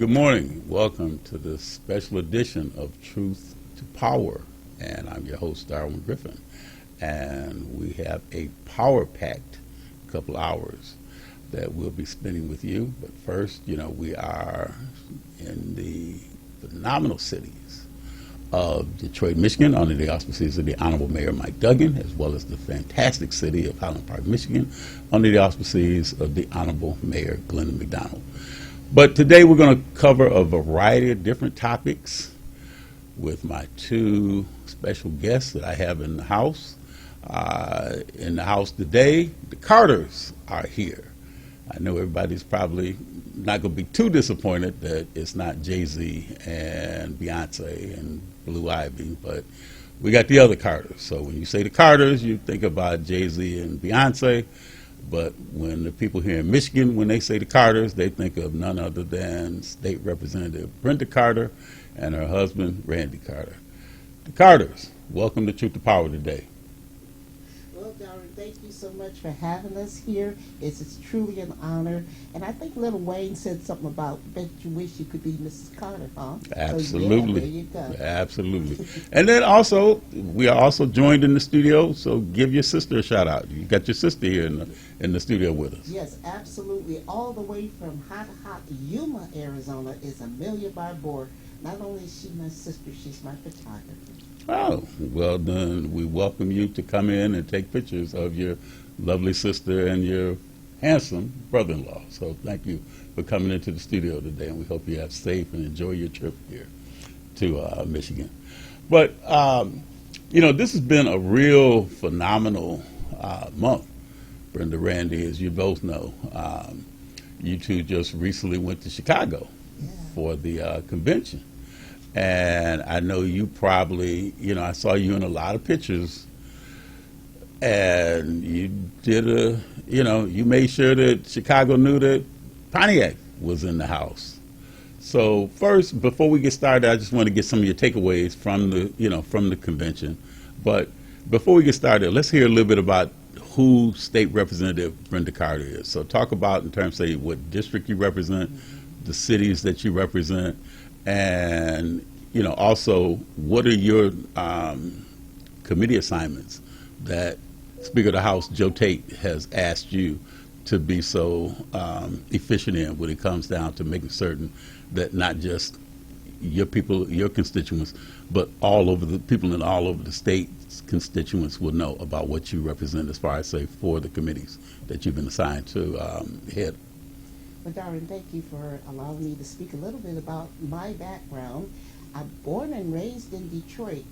good morning. Welcome to this special edition of Truth to Power. And I'm your host, Darwin Griffin. And we have a power-packed couple hours that we'll be spending with you. But first, we are in the phenomenal cities of Detroit, Michigan, under the auspices of the Honorable Mayor Mike Duggan, as well as the fantastic city of Highland Park, Michigan, under the auspices of the Honorable Mayor Glendon McDonald. But today we're going to cover a variety of different topics with my two special guests that I have in the house. In the house today, the Carters are here. I know everybody's probably not going to be too disappointed that it's not Jay-Z and Beyonce and Blue Ivy, but we got the other Carters. So when you say the Carters, you think about Jay-Z and Beyonce. But when the people here in Michigan, when they say the Carters, they think of none other than State Representative Brenda Carter and her husband, Randy Carter. The Carters, welcome to Truth to Power today. Well, Darwin, thank you so much for having us here. It's truly an honor. And I think Little Wayne said something about, bet you wish you could be Mrs. Carter, huh? Absolutely. So, yeah, there you go. Absolutely. And then also, we are also joined in the studio, so give your sister a shout out. You got your sister here in the studio with us. Yes, absolutely. All the way from hot Yuma, Arizona is Amelia Barbour. Not only is she my sister, she's my photographer. Oh, well then we welcome you to come in and take pictures of your lovely sister and your handsome brother-in-law. So thank you for coming into the studio today, and we hope you have safe and enjoy your trip here to Michigan. But, this has been a real phenomenal month. Brenda, Randy, as you both know, you two just recently went to Chicago for the convention. And I know you probably, I saw you in a lot of pictures, and you did you made sure that Chicago knew that Pontiac was in the house. So first, before we get started, I just want to get some of your takeaways from the convention. But before we get started, let's hear a little bit about who State Representative Brenda Carter is. So talk about in terms of what district you represent, the cities that you represent, and also what are your committee assignments that Speaker of the House Joe Tate has asked you to be so efficient in when it comes down to making certain that not just your people, your constituents, but all over the people in all over the state's constituents will know about what you represent as far as, say, for the committees that you've been assigned to head. Well, Darwin, thank you for allowing me to speak a little bit about my background. I'm born and raised in Detroit,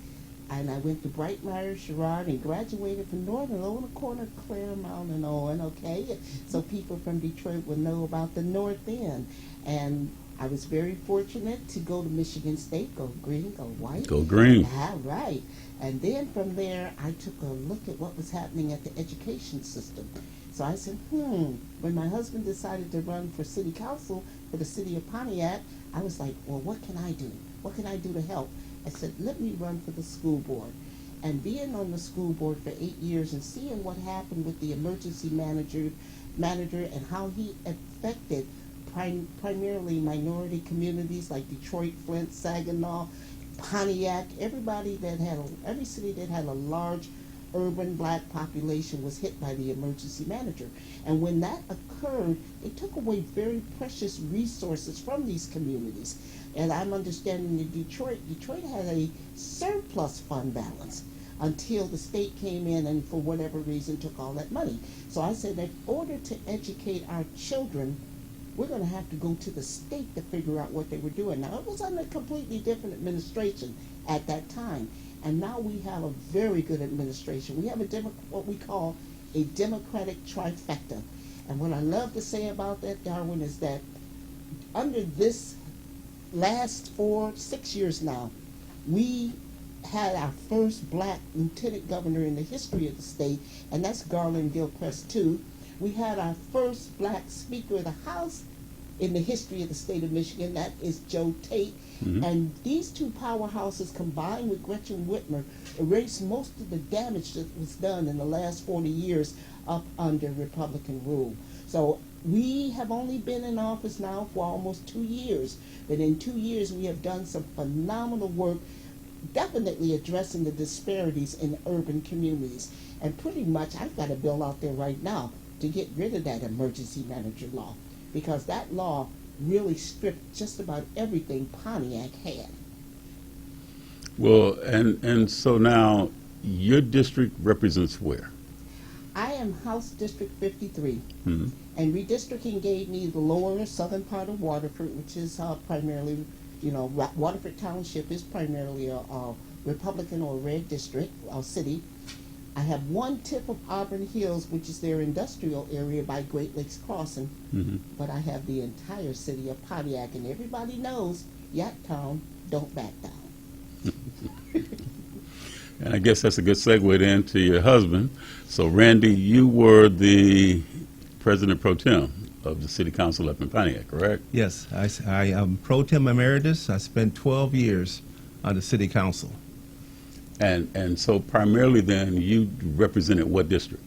and I went to Bright Myers, Sherrard, and graduated from Northern on the corner of Claremont and Owen, okay? So people from Detroit would know about the North End. And I was very fortunate to go to Michigan State, go green, go white. Go green. Right. And then from there, I took a look at what was happening at the education system. So I said, when my husband decided to run for city council for the city of Pontiac, I was like, well, what can I do? What can I do to help? I said, let me run for the school board. And being on the school board for 8 years and seeing what happened with the emergency manager and how he affected primarily minority communities like Detroit, Flint, Saginaw, Pontiac, every city that had a large urban black population was hit by the emergency manager. And when that occurred, it took away very precious resources from these communities. And I'm understanding that Detroit had a surplus fund balance until the state came in and for whatever reason took all that money. So I said, in order to educate our children, we're going to have to go to the state to figure out what they were doing. Now, it was under a completely different administration at that time. And now we have a very good administration. We have what we call a democratic trifecta. And what I love to say about that, Darwin, is that under this last 6 years now, we had our first black lieutenant governor in the history of the state, and that's Garland Gilchrist too. We had our first black Speaker of the House in the history of the state of Michigan, that is Joe Tate. Mm-hmm. And these two powerhouses combined with Gretchen Whitmer erased most of the damage that was done in the last 40 years up under Republican rule. So We have only been in office now for almost 2 years, but in 2 years we have done some phenomenal work, definitely addressing the disparities in urban communities. And pretty much I've got a bill out there right now to get rid of that emergency manager law, because that law really stripped just about everything Pontiac had. Well, and so now your district represents where? I am House District 53, Mhm. and redistricting gave me the lower southern part of Waterford, which is primarily, Waterford Township is primarily a Republican or red district, city. I have one tip of Auburn Hills, which is their industrial area by Great Lakes Crossing, but I have the entire city of Pontiac, and everybody knows Yachttown don't back down. And I guess that's a good segue then to your husband. So, Randy, you were the president pro tem of the city council up in Pontiac, correct? Yes, I am pro tem emeritus. I spent 12 years on the city council. And so primarily then you represented what district?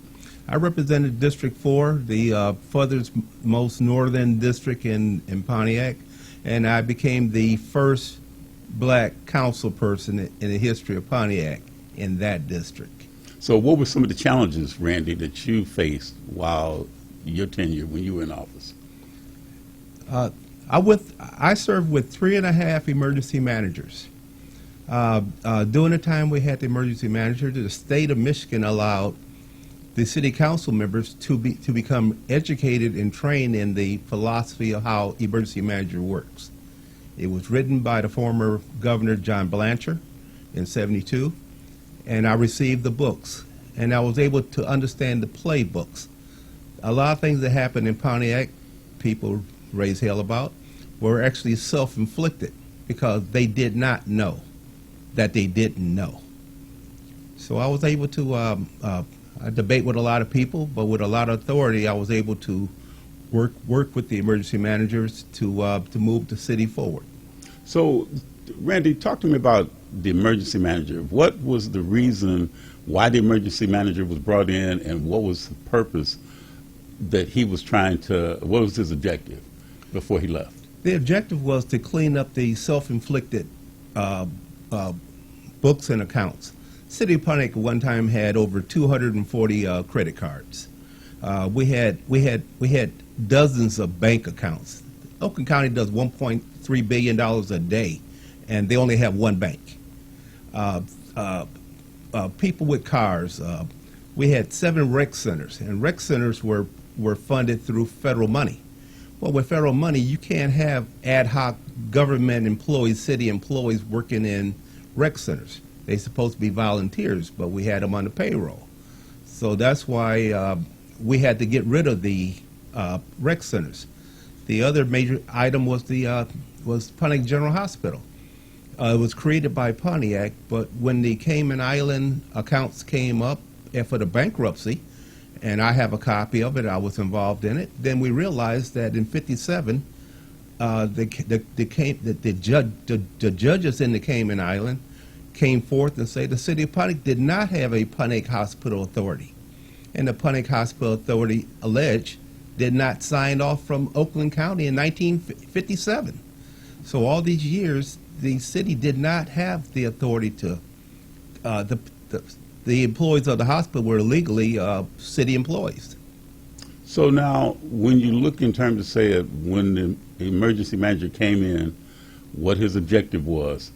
I represented District 4, the furthest most northern district in Pontiac, and I became the first black council person in the history of Pontiac in that district. So what were some of the challenges, Randy, that you faced while your tenure when you were in office? I served with 3.5 emergency managers. During the time we had the emergency manager, the state of Michigan allowed the city council members to become educated and trained in the philosophy of how emergency manager works. It was written by the former Governor John Blanchard in '72, and I received the books, and I was able to understand the playbooks. A lot of things that happened in Pontiac, people raised hell about, were actually self-inflicted because they did not know that they didn't know. So I was able to I debate with a lot of people, but with a lot of authority, I was able to work with the emergency managers to move the city forward. So, Randy, talk to me about the emergency manager. What was the reason why the emergency manager was brought in, and what was the purpose that he was trying to, what was his objective before he left? The objective was to clean up the self-inflicted books and accounts. City of Pontiac at one time had over 240 credit cards. We had dozens of bank accounts. Oakland County does $1.3 billion a day, and they only have one bank. People with cars. We had 7 rec centers, and rec centers were funded through federal money. Well, with federal money, you can't have ad hoc government employees, city employees working in rec centers. They're supposed to be volunteers, but we had them on the payroll. So that's why we had to get rid of the rec centers. The other major item was was Pontiac General Hospital. It was created by Pontiac, but when the Cayman Island accounts came up for the bankruptcy, and I have a copy of it, I was involved in it, then we realized that in '57, the judges in the Cayman Island came forth and said the city of Pontiac did not have a Pontiac Hospital Authority. And the Pontiac Hospital Authority alleged did not sign off from Oakland County in 1957. So all these years, the city did not have the authority to, the employees of the hospital were legally city employees. So now, when you look in terms of, say, when the emergency manager came in, what his objective was,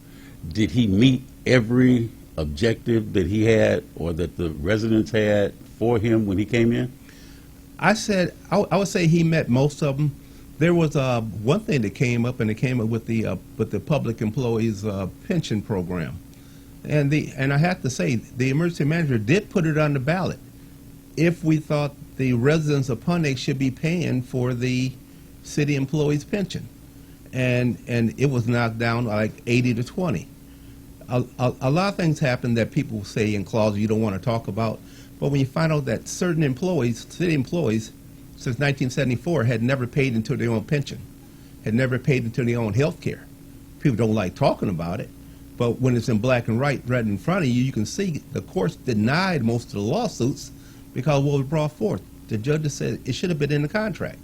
did he meet every objective that he had or that the residents had for him when he came in? I would say he met most of them. There was one thing that came up, and it came up with the public employees pension program, and I have to say the emergency manager did put it on the ballot if we thought the residents of Pontiac should be paying for the city employees pension, and it was knocked down like 80 to 20. A lot of things happen that people say in clauses you don't want to talk about, but when you find out that certain employees, city employees, since 1974 had never paid into their own pension, had never paid into their own health care. People don't like talking about it, but when it's in black and white right in front of you, you can see the courts denied most of the lawsuits because what was brought forth. The judges said it should have been in the contract.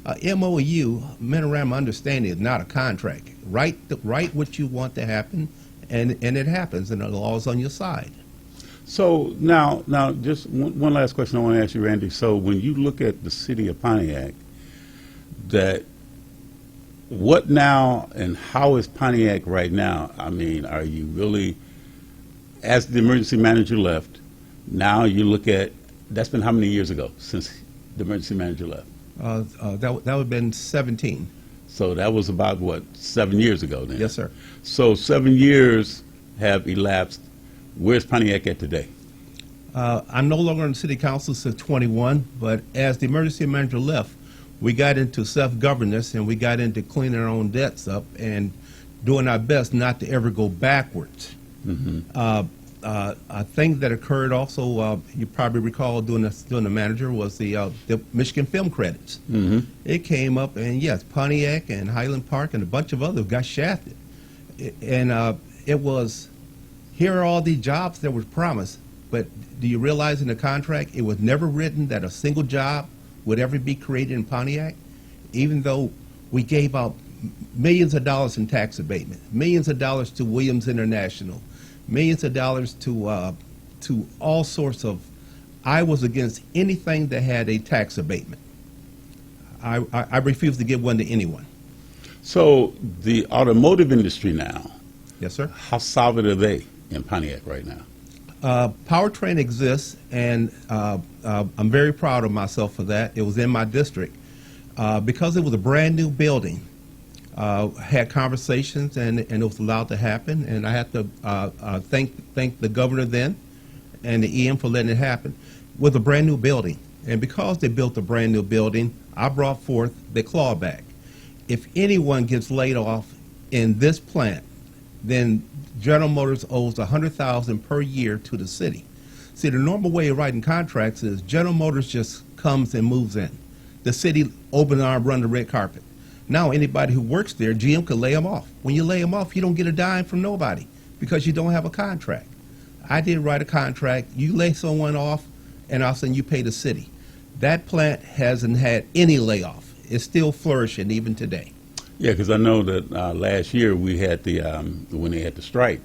MOU, memorandum of understanding, is not a contract. Write what you want to happen, and it happens, and the law is on your side. So now, just one last question I want to ask you, Randy. So when you look at the city of Pontiac, what now and how is Pontiac right now? I mean, are you really, as the emergency manager left, now you look at, that's been how many years ago since the emergency manager left? That would have been 17. So that was about, what, 7 years ago then? Yes, sir. So 7 years have elapsed. Where's Pontiac at today? I'm no longer on the city council since 21, but as the emergency manager left, we got into self-governance and we got into cleaning our own debts up and doing our best not to ever go backwards. A thing that occurred also, you probably recall doing the manager, was the Michigan Film Credits. It came up, and yes, Pontiac and Highland Park and a bunch of others got shafted. And it was, here are all the jobs that were promised, but do you realize in the contract it was never written that a single job would ever be created in Pontiac, even though we gave out millions of dollars in tax abatement, millions of dollars to Williams International, millions of dollars to all sorts of. I was against anything that had a tax abatement. I refused to give one to anyone. So the automotive industry now, Yes, sir. how solid are they in Pontiac right now? Powertrain exists, and I'm very proud of myself for that. It was in my district. Because it was a brand new building, had conversations, and it was allowed to happen, and I have to thank the governor then and the EM for letting it happen. With a brand new building, and because they built a brand new building, I brought forth the clawback. If anyone gets laid off in this plant, then General Motors owes $100,000 per year to the city. See, the normal way of writing contracts is General Motors just comes and moves in. The city open arm, run the red carpet. Now anybody who works there, GM could lay them off. When you lay them off, you don't get a dime from nobody because you don't have a contract. I did write a contract. You lay someone off, and all of a sudden you pay the city. That plant hasn't had any layoff. It's still flourishing even today. Yeah, because I know that last year we had the when they had the strike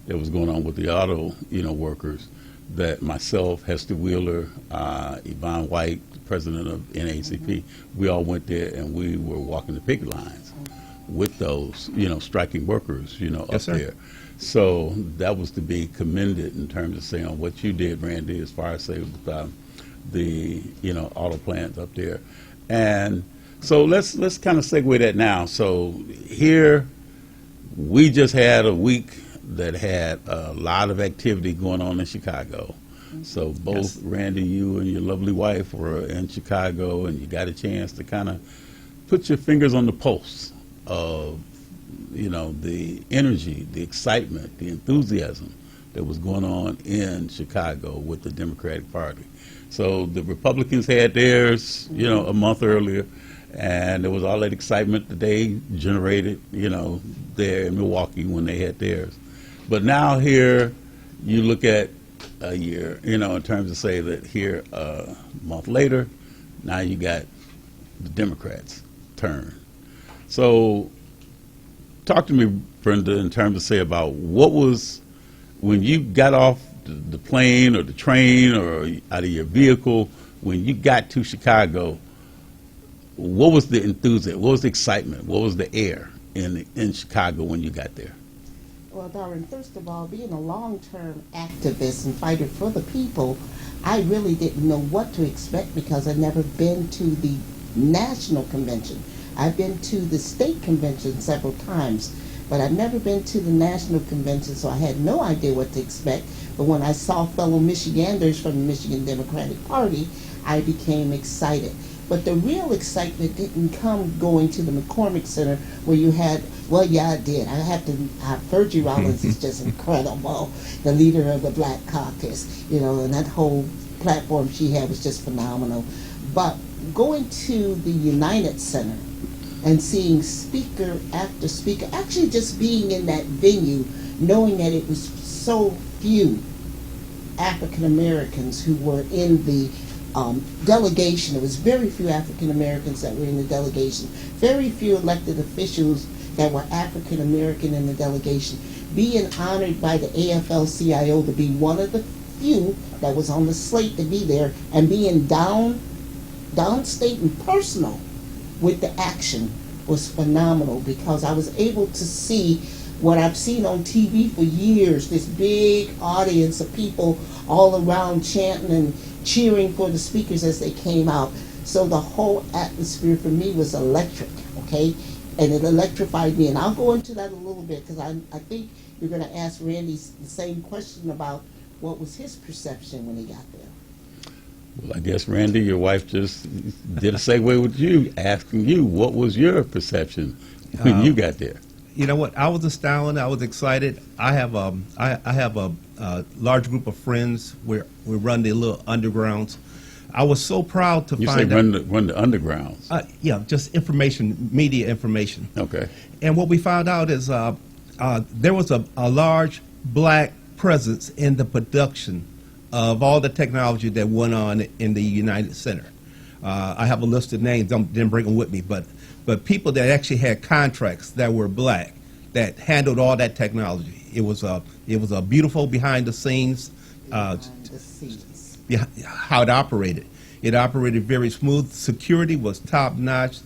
that was going on with the auto workers. That myself, Hester Wheeler, Yvonne White, the president of NAACP, we all went there and we were walking the picket lines with those striking workers Yes, up sir. there. So that was to be commended in terms of saying what you did, Randy, as far as say with the auto plants up there. And so let's kind of segue that now. So here we just had a week that had a lot of activity going on in Chicago. So both Yes. Randy, you and your lovely wife were in Chicago, and you got a chance to kind of put your fingers on the pulse of the energy, the excitement, the enthusiasm that was going on in Chicago with the Democratic Party. So the Republicans had theirs, a month earlier, and there was all that excitement that they generated, there in Milwaukee when they had theirs. But now here, you look at a year, in terms of say that here a month later, now you got the Democrats' turn. So talk to me, Brenda, in terms of say about what was, when you got off the plane or the train or out of your vehicle, when you got to Chicago, what was the enthusiasm? What was the excitement? What was the air in Chicago when you got there? Well, Darwin, first of all, being a long-term activist and fighter for the people, I really didn't know what to expect because I'd never been to the national convention. I've been to the state convention several times, but I've never been to the national convention, so I had no idea what to expect. But when I saw fellow Michiganders from the Michigan Democratic Party, I became excited. But the real excitement didn't come going to the McCormick Center where you had, well, yeah, I did. I have to, Virgie Rollins is just incredible, the leader of the Black Caucus, and that whole platform she had was just phenomenal. But going to the United Center and seeing speaker after speaker, actually just being in that venue, knowing that it was so few African Americans who were in the delegation. There was very few African Americans that were in the delegation. Very few elected officials that were African American in the delegation. Being honored by the AFL-CIO to be one of the few that was on the slate to be there, and being downstate and personal with the action was phenomenal, because I was able to see what I've seen on TV for years, this big audience of people all around chanting and cheering for the speakers as they came out. So the whole atmosphere for me was electric, okay? And it electrified me. And I'll go into that a little bit, because I think you're going to ask Randy the same question about what was his perception when he got there. Well, I guess, Randy, your wife just did a segue with you, asking you, what was your perception when you got there? You know what? I was astounded. I was excited. I have a large group of friends. We run the little undergrounds. I was so proud to You find say out. run the undergrounds. Yeah, just information, media information. Okay. And what we found out is there was a large black presence in the production of all the technology that went on in the United Center. I have a list of names. I didn't bring them with me, but people that actually had contracts that were black that handled all that technology. It was a beautiful behind the scenes. Behind the scenes. How it operated. It operated very smooth. Security was top notch.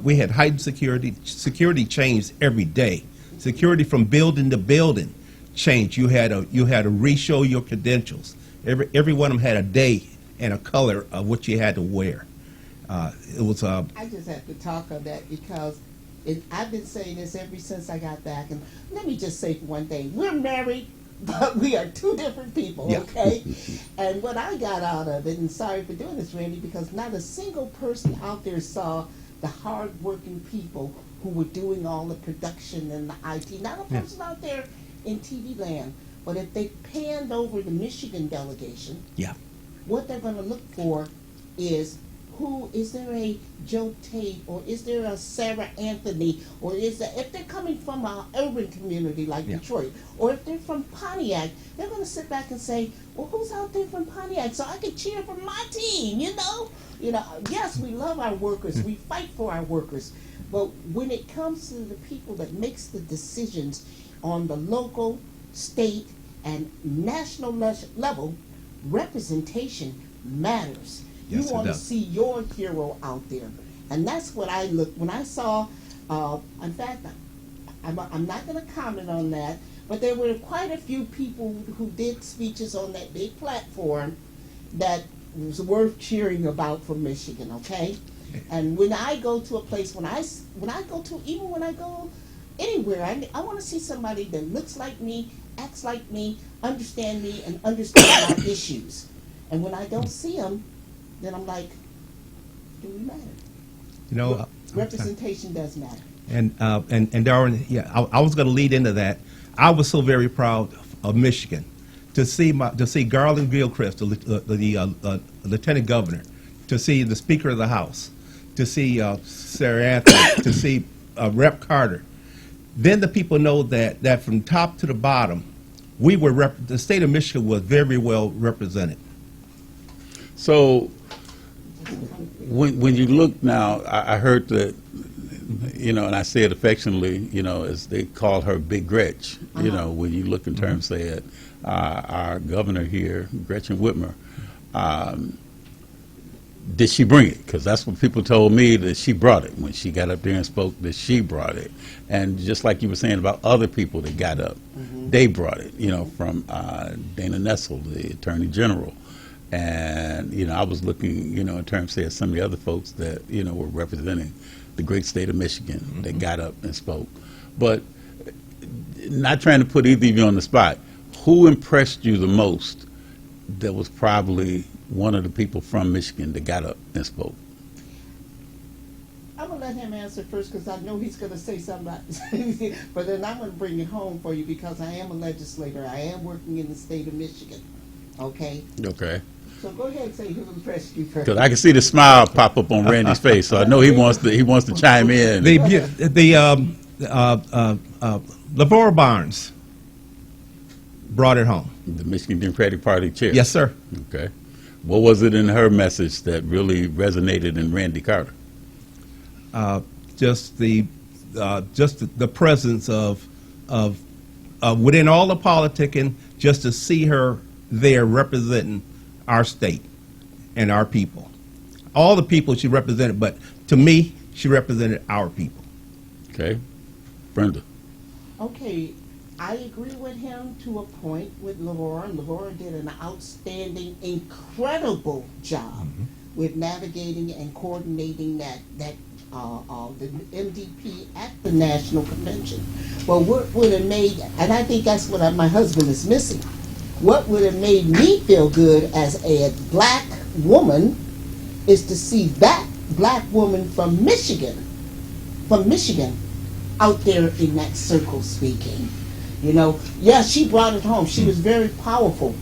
We had heightened security. Security changed every day. Security from building to building changed. You had to re-show your credentials. Every one of them had a day and a color of what you had to wear. It was. I just have to talk on that, because I've been saying this ever since I got back. And let me just say for one thing, we're married, but we are two different people, Yeah. okay? And what I got out of it, and sorry for doing this, Randy, because not a single person out there saw the hard-working people who were doing all the production and the IT. Not a person out there in TV land. But if they panned over the Michigan delegation, Yeah. what they're going to look for is, is there a Joe Tate, or is there a Sarah Anthony, or is there, if they're coming from an urban community like Yeah. Detroit, or if they're from Pontiac, they're going to sit back and say, well, who's out there from Pontiac so I can cheer for my team, you know? Yes, we love our workers, we fight for our workers, but when it comes to the people that makes the decisions on the local, state, and national level, representation matters. Yes, You it want to does. see your hero out there. And that's what I looked, when I saw, in fact, I'm not going to comment on that, but there were quite a few people who did speeches on that big platform that was worth cheering about from Michigan, okay? And when I go to a place, when I go to, even when I go anywhere, I want to see somebody that looks like me, acts like me, understand me, and understand my issues. And when I don't see them, then I'm like, do we matter? You know. Representation does matter. And Darwin, yeah, I was going to lead into that. I was so very proud of Michigan to see Garland Gilchrist, the lieutenant governor, to see the Speaker of the House, to see Sarah Anthony, to see Rep. Carter. Then the people know that from top to the bottom, the state of Michigan was very well represented. So when you look now, I heard that, and I say it affectionately, as they call her Big Gretch, when you look in terms, say it, our governor here, Gretchen Whitmer, did she bring it? Because that's what people told me, that she brought it. When she got up there and spoke, that she brought it. And just like you were saying about other people that got up, they brought it, from Dana Nessel, the Attorney General. And, I was looking, in terms, say, of some of the other folks that, were representing the great state of Michigan that got up and spoke. But not trying to put either of you on the spot, who impressed you the most that was probably one of the people from Michigan that got up and spoke? I'm going to let him answer first, because I know he's going to say something about but then I'm going to bring it home for you, because I am a legislator. I am working in the state of Michigan. Okay? Okay. So go ahead and say who impressed you first. Because I can see the smile pop up on Randy's face, so I know he wants to chime in. LeVar Barnes brought it home. The Michigan Democratic Party chair. Yes, sir. Okay. What was it in her message that really resonated in Randy Carter? Just the presence of within all the politicking, just to see her there representing our state and our people. All the people she represented, but to me, she represented our people. Okay. Brenda. Okay, I agree with him to a point with Lavora. Lavora did an outstanding, incredible job with navigating and coordinating the MDP at the National Convention. Well, what would have made, and I think that's what my husband is missing, what would have made me feel good as a black woman is to see that black woman from Michigan, out there in that circle speaking. You know, yeah, she brought it home. She was very powerful.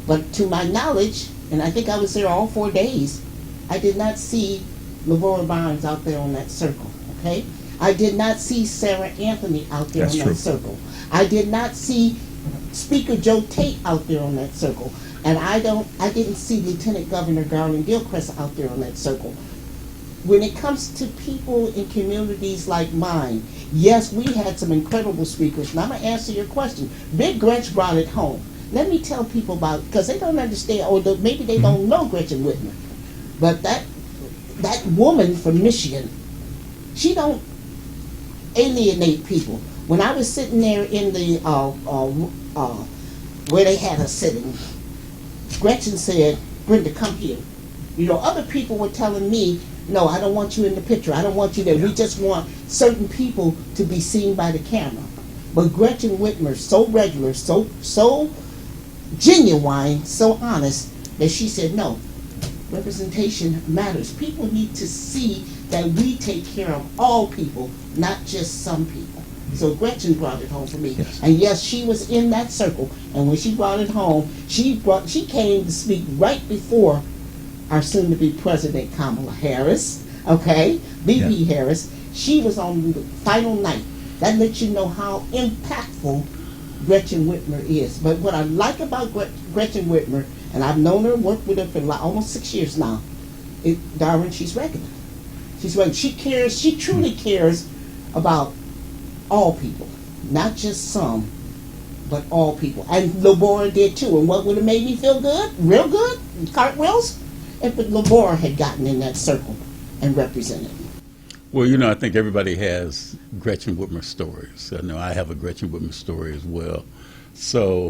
But to my knowledge, and I think I was there all 4 days, I did not see Lavora Barnes out there on that circle, okay? I did not see Sarah Anthony out there on that circle. I did not see Speaker Joe Tate out there on that circle. And I didn't see Lieutenant Governor Garland Gilchrist out there on that circle. When it comes to people in communities like mine, yes, we had some incredible speakers. And I'm going to answer your question. Big Gretch brought it home. Let me tell people about, because they don't understand, or maybe they don't know Gretchen Whitmer. But that woman from Michigan, she don't alienate people. When I was sitting there in the, where they had us sitting, Gretchen said, Brenda, come here. You know, other people were telling me, no, I don't want you in the picture. I don't want you there. We just want certain people to be seen by the camera. But Gretchen Whitmer, so regular, so genuine, so honest, that she said, no, representation matters. People need to see that we take care of all people, not just some people. So Gretchen brought it home for me. Yes. And yes, she was in that circle. And when she brought it home, she came to speak right before our soon-to-be president, Kamala Harris, okay, B.B. Harris. She was on the final night. That lets you know how impactful Gretchen Whitmer is. But what I like about Gretchen Whitmer, and I've known her, worked with her for almost 6 years now, Darwin, she's regular. She's regular. She cares, she truly cares about all people, not just some, but all people. And Lavora did too. And what would have made me feel good, real good, cartwheels, if Lavora had gotten in that circle and represented. Well, you know, I think everybody has Gretchen Whitmer stories. I know I have a Gretchen Whitmer story as well. So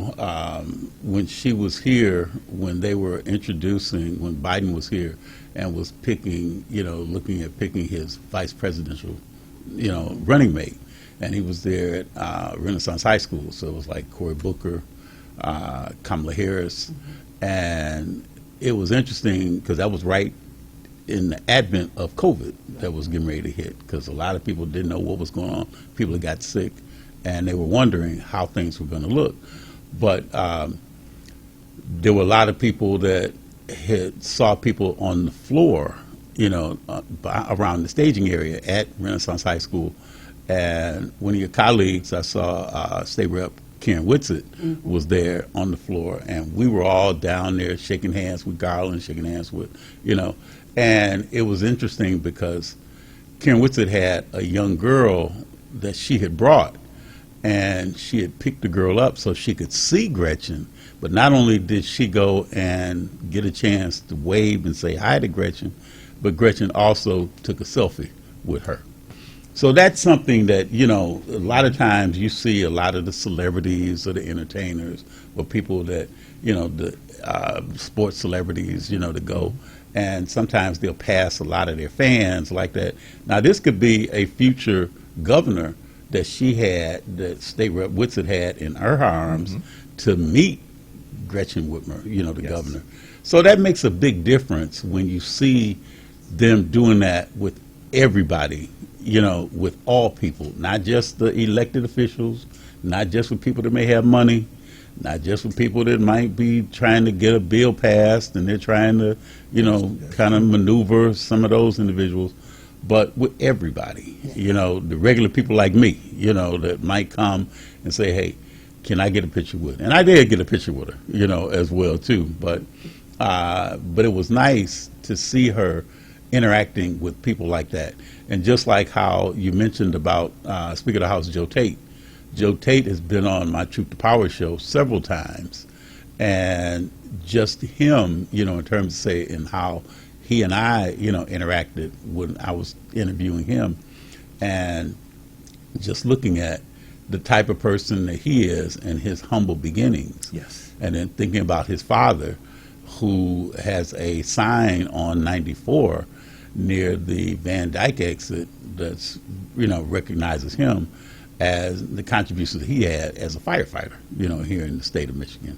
when she was here, when they were introducing, when Biden was here and was picking, you know, looking at picking his vice presidential, you know, running mate, and he was there at Renaissance High School. So it was like Cory Booker, Kamala Harris, and it was interesting because that was right in the advent of COVID that was getting ready to hit, because a lot of people didn't know what was going on. People got sick, and they were wondering how things were going to look. But there were a lot of people that saw people on the floor, you know, around the staging area at Renaissance High School. And one of your colleagues, I saw State Rep Karen Whitsitt was there on the floor, and we were all down there shaking hands with Garland, shaking hands with, you know, and it was interesting because Karen Whitsitt had a young girl that she had brought, and she had picked the girl up so she could see Gretchen, but not only did she go and get a chance to wave and say hi to Gretchen, but Gretchen also took a selfie with her. So that's something that, you know, a lot of times you see a lot of the celebrities or the entertainers or people that, you know, the sports celebrities, you know, to go. And sometimes they'll pass a lot of their fans like that. Now, this could be a future governor that she had, that State Rep Whitsitt had in her arms to meet Gretchen Whitmer, you know, the governor. So that makes a big difference when you see them doing that with everybody, you know, with all people, not just the elected officials, not just with people that may have money, not just with people that might be trying to get a bill passed and they're trying to, you know, kind of maneuver some of those individuals, but with everybody, you know, the regular people like me, you know, that might come and say, hey, can I get a picture with her? And I did get a picture with her, you know, as well, too. But but it was nice to see her interacting with people like that. And just like how you mentioned about Speaker of the House Joe Tate. Joe Tate has been on my Truth to Power show several times, and just him, in terms of say, in how he and I, interacted when I was interviewing him, and just looking at the type of person that he is and his humble beginnings. Yes. And then thinking about his father, who has a sign on 94 near the Van Dyke exit that's, recognizes him as the contributions he had as a firefighter, here in the state of Michigan.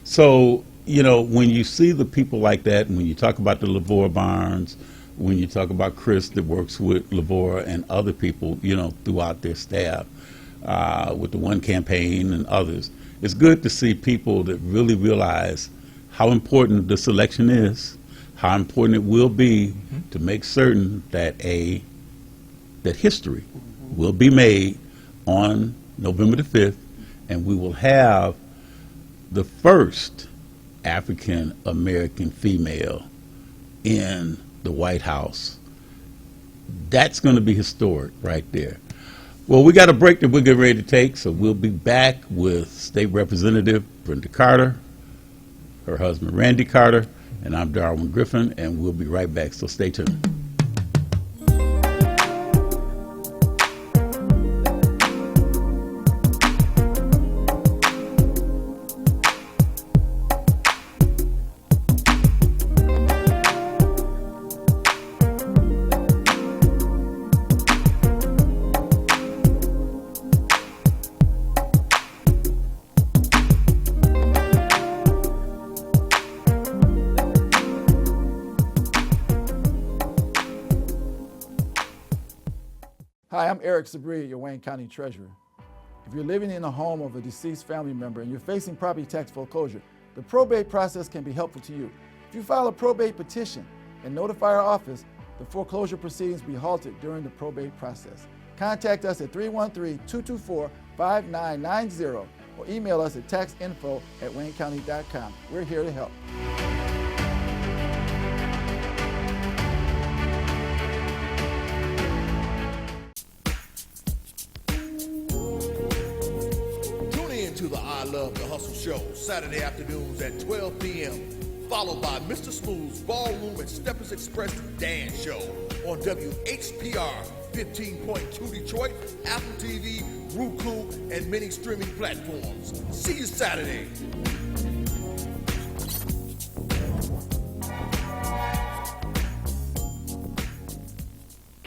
So, when you see the people like that, and when you talk about the LeVore Barnes, when you talk about Chris that works with LeVore and other people, throughout their staff, with the One Campaign and others, it's good to see people that really realize how important this election is, how important it will be to make certain that that history will be made on November the 5th, and we will have the first African American female in the White House. That's going to be historic right there. Well, we got a break that we're getting ready to take, so we'll be back with State Representative Brenda Carter, her husband Randy Carter, and I'm Darwin Griffin, and we'll be right back, so stay tuned. Hi, I'm Eric Sabria, your Wayne County Treasurer. If you're living in the home of a deceased family member and you're facing property tax foreclosure, the probate process can be helpful to you. If you file a probate petition and notify our office, the foreclosure proceedings will be halted during the probate process. Contact us at 313-224-5990 or email us at taxinfo@waynecounty.com. We're here to help. To the I Love the Hustle show, Saturday afternoons at 12 p.m., followed by Mr. Smooth's Ballroom and Steppers Express Dance Show on WHPR 15.2 Detroit, Apple TV, Roku, and many streaming platforms. See you Saturday.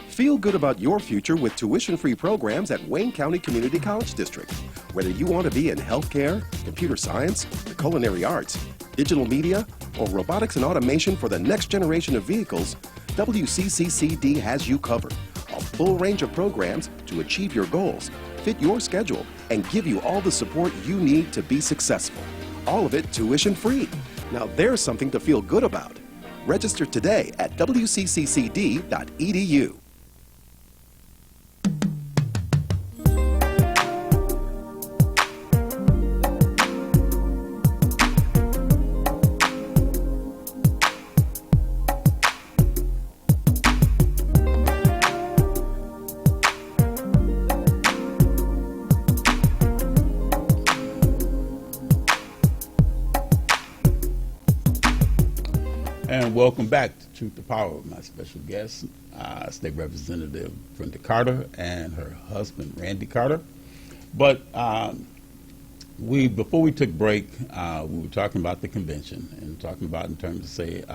Feel good about your future with tuition-free programs at Wayne County Community College District. Whether you want to be in healthcare, computer science, the culinary arts, digital media, or robotics and automation for the next generation of vehicles, WCCCD has you covered. A full range of programs to achieve your goals, fit your schedule, and give you all the support you need to be successful. All of it tuition-free. Now there's something to feel good about. Register today at wcccd.edu. And welcome back to Truth to Power with my special guest, State Representative Brenda Carter and her husband Randy Carter. But before we took break, we were talking about the convention and talking about in terms of say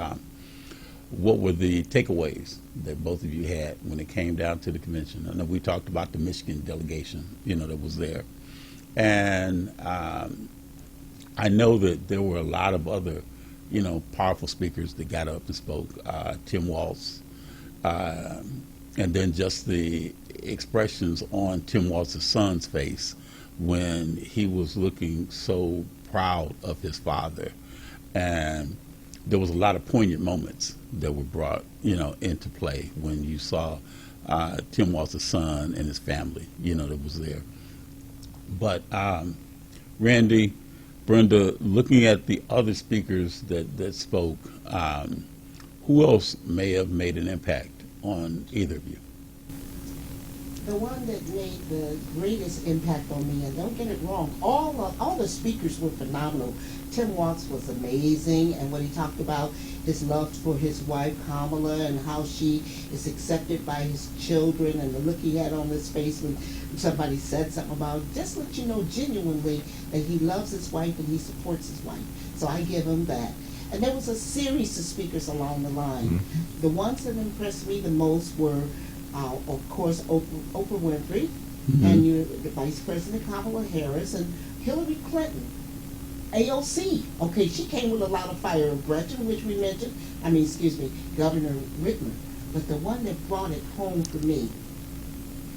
what were the takeaways that both of you had when it came down to the convention. I know we talked about the Michigan delegation, that was there, and I know that there were a lot of other powerful speakers that got up and spoke. Tim Walz, and then just the expressions on Tim Walz's son's face when he was looking so proud of his father. And there was a lot of poignant moments that were brought, into play when you saw Tim Walz's son and his family, that was there. But Randy, Brenda, looking at the other speakers that spoke, who else may have made an impact on either of you? The one that made the greatest impact on me, and don't get it wrong, all the speakers were phenomenal. Tim Watts was amazing, and what he talked about his love for his wife Kamala and how she is accepted by his children, and the look he had on his face when somebody said something about it, just let you know genuinely that he loves his wife and he supports his wife. So I give him that. And there was a series of speakers along the line. The ones that impressed me the most were of course, Oprah Winfrey, and the Vice President Kamala Harris, and Hillary Clinton, AOC. Okay, she came with a lot of fire and Gretchen, which we mentioned. Governor Whitmer. But the one that brought it home for me,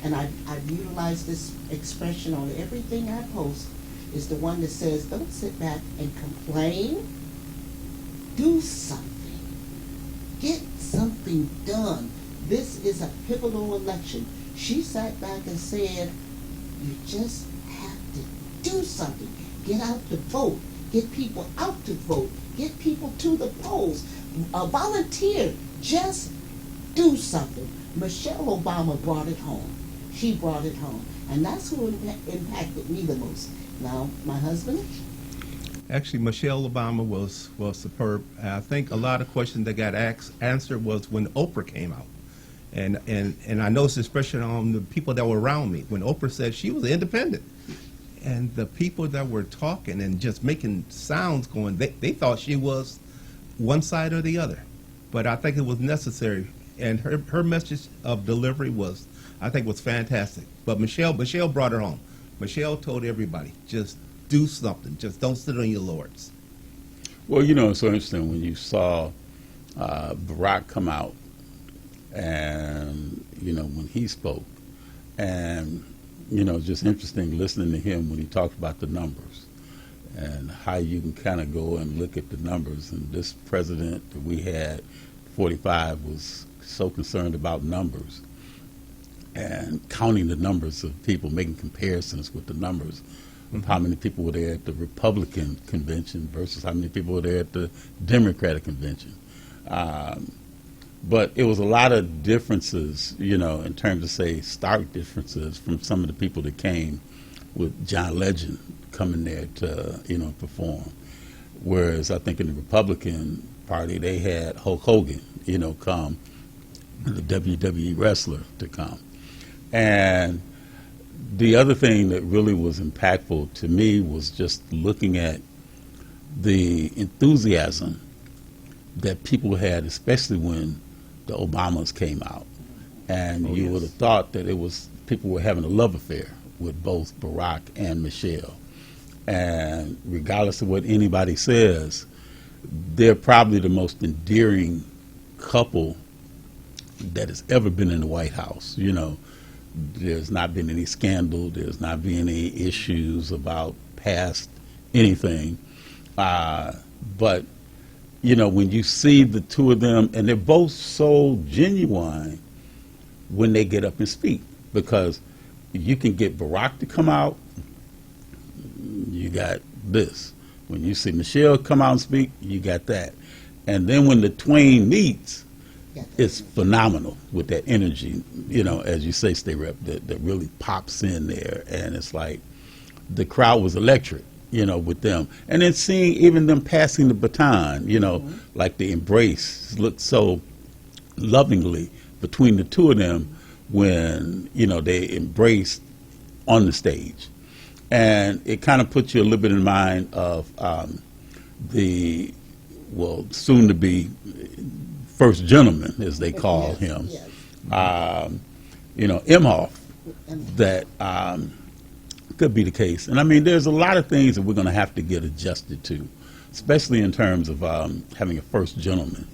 and I've utilized this expression on everything I post, is the one that says, don't sit back and complain. Do something. Get something done. This is a pivotal election. She sat back and said, you just have to do something. Get out to vote. Get people out to vote. Get people to the polls. Volunteer. Just do something. Michelle Obama brought it home. She brought it home. And that's who impacted me the most. Now, my husband? Actually, Michelle Obama was superb. I think a lot of questions that got answered was when Oprah came out. And I noticed, especially on the people that were around me, when Oprah said she was independent. And the people that were talking and just making sounds going, they thought she was one side or the other. But I think it was necessary. And her message of delivery was, I think, was fantastic. But Michelle brought her home. Michelle told everybody, just do something. Just don't sit on your laurels. Well, you know, it's so interesting when you saw Barack come out and, you know, when he spoke. And, you know, just interesting listening to him when he talked about the numbers and how you can kind of go and look at the numbers. And this president that we had, 45, was so concerned about numbers and counting the numbers of people, making comparisons with the numbers of how many people were there at the Republican convention versus how many people were there at the Democratic convention. But it was a lot of differences, you know, in terms of, say, stark differences from some of the people that came with John Legend coming there to, you know, perform. Whereas I think in the Republican Party, they had Hulk Hogan, you know, come, the WWE wrestler to come. And the other thing that really was impactful to me was just looking at the enthusiasm that people had, especially when the Obamas came out. And you would have thought that it was people were having a love affair with both Barack and Michelle. And regardless of what anybody says, they're probably the most endearing couple that has ever been in the White House. You know, there's not been any scandal, there's not been any issues about past anything. But, you know, when you see the two of them, and they're both so genuine when they get up and speak, because you can get Barack to come out, you got this. When you see Michelle come out and speak, you got that. And then when the twain meets, it's phenomenal with that energy, you know, as you say, State Rep, that really pops in there. And it's like the crowd was electric, you know, with them. And then seeing even them passing the baton, you know, like the embrace looked so lovingly between the two of them when, you know, they embraced on the stage. And it kind of puts you a little bit in mind of the, well, soon to be first gentleman, as they call him, you know, Imhoff, that could be the case. And I mean, there's a lot of things that we're going to have to get adjusted to, especially in terms of having a first gentleman.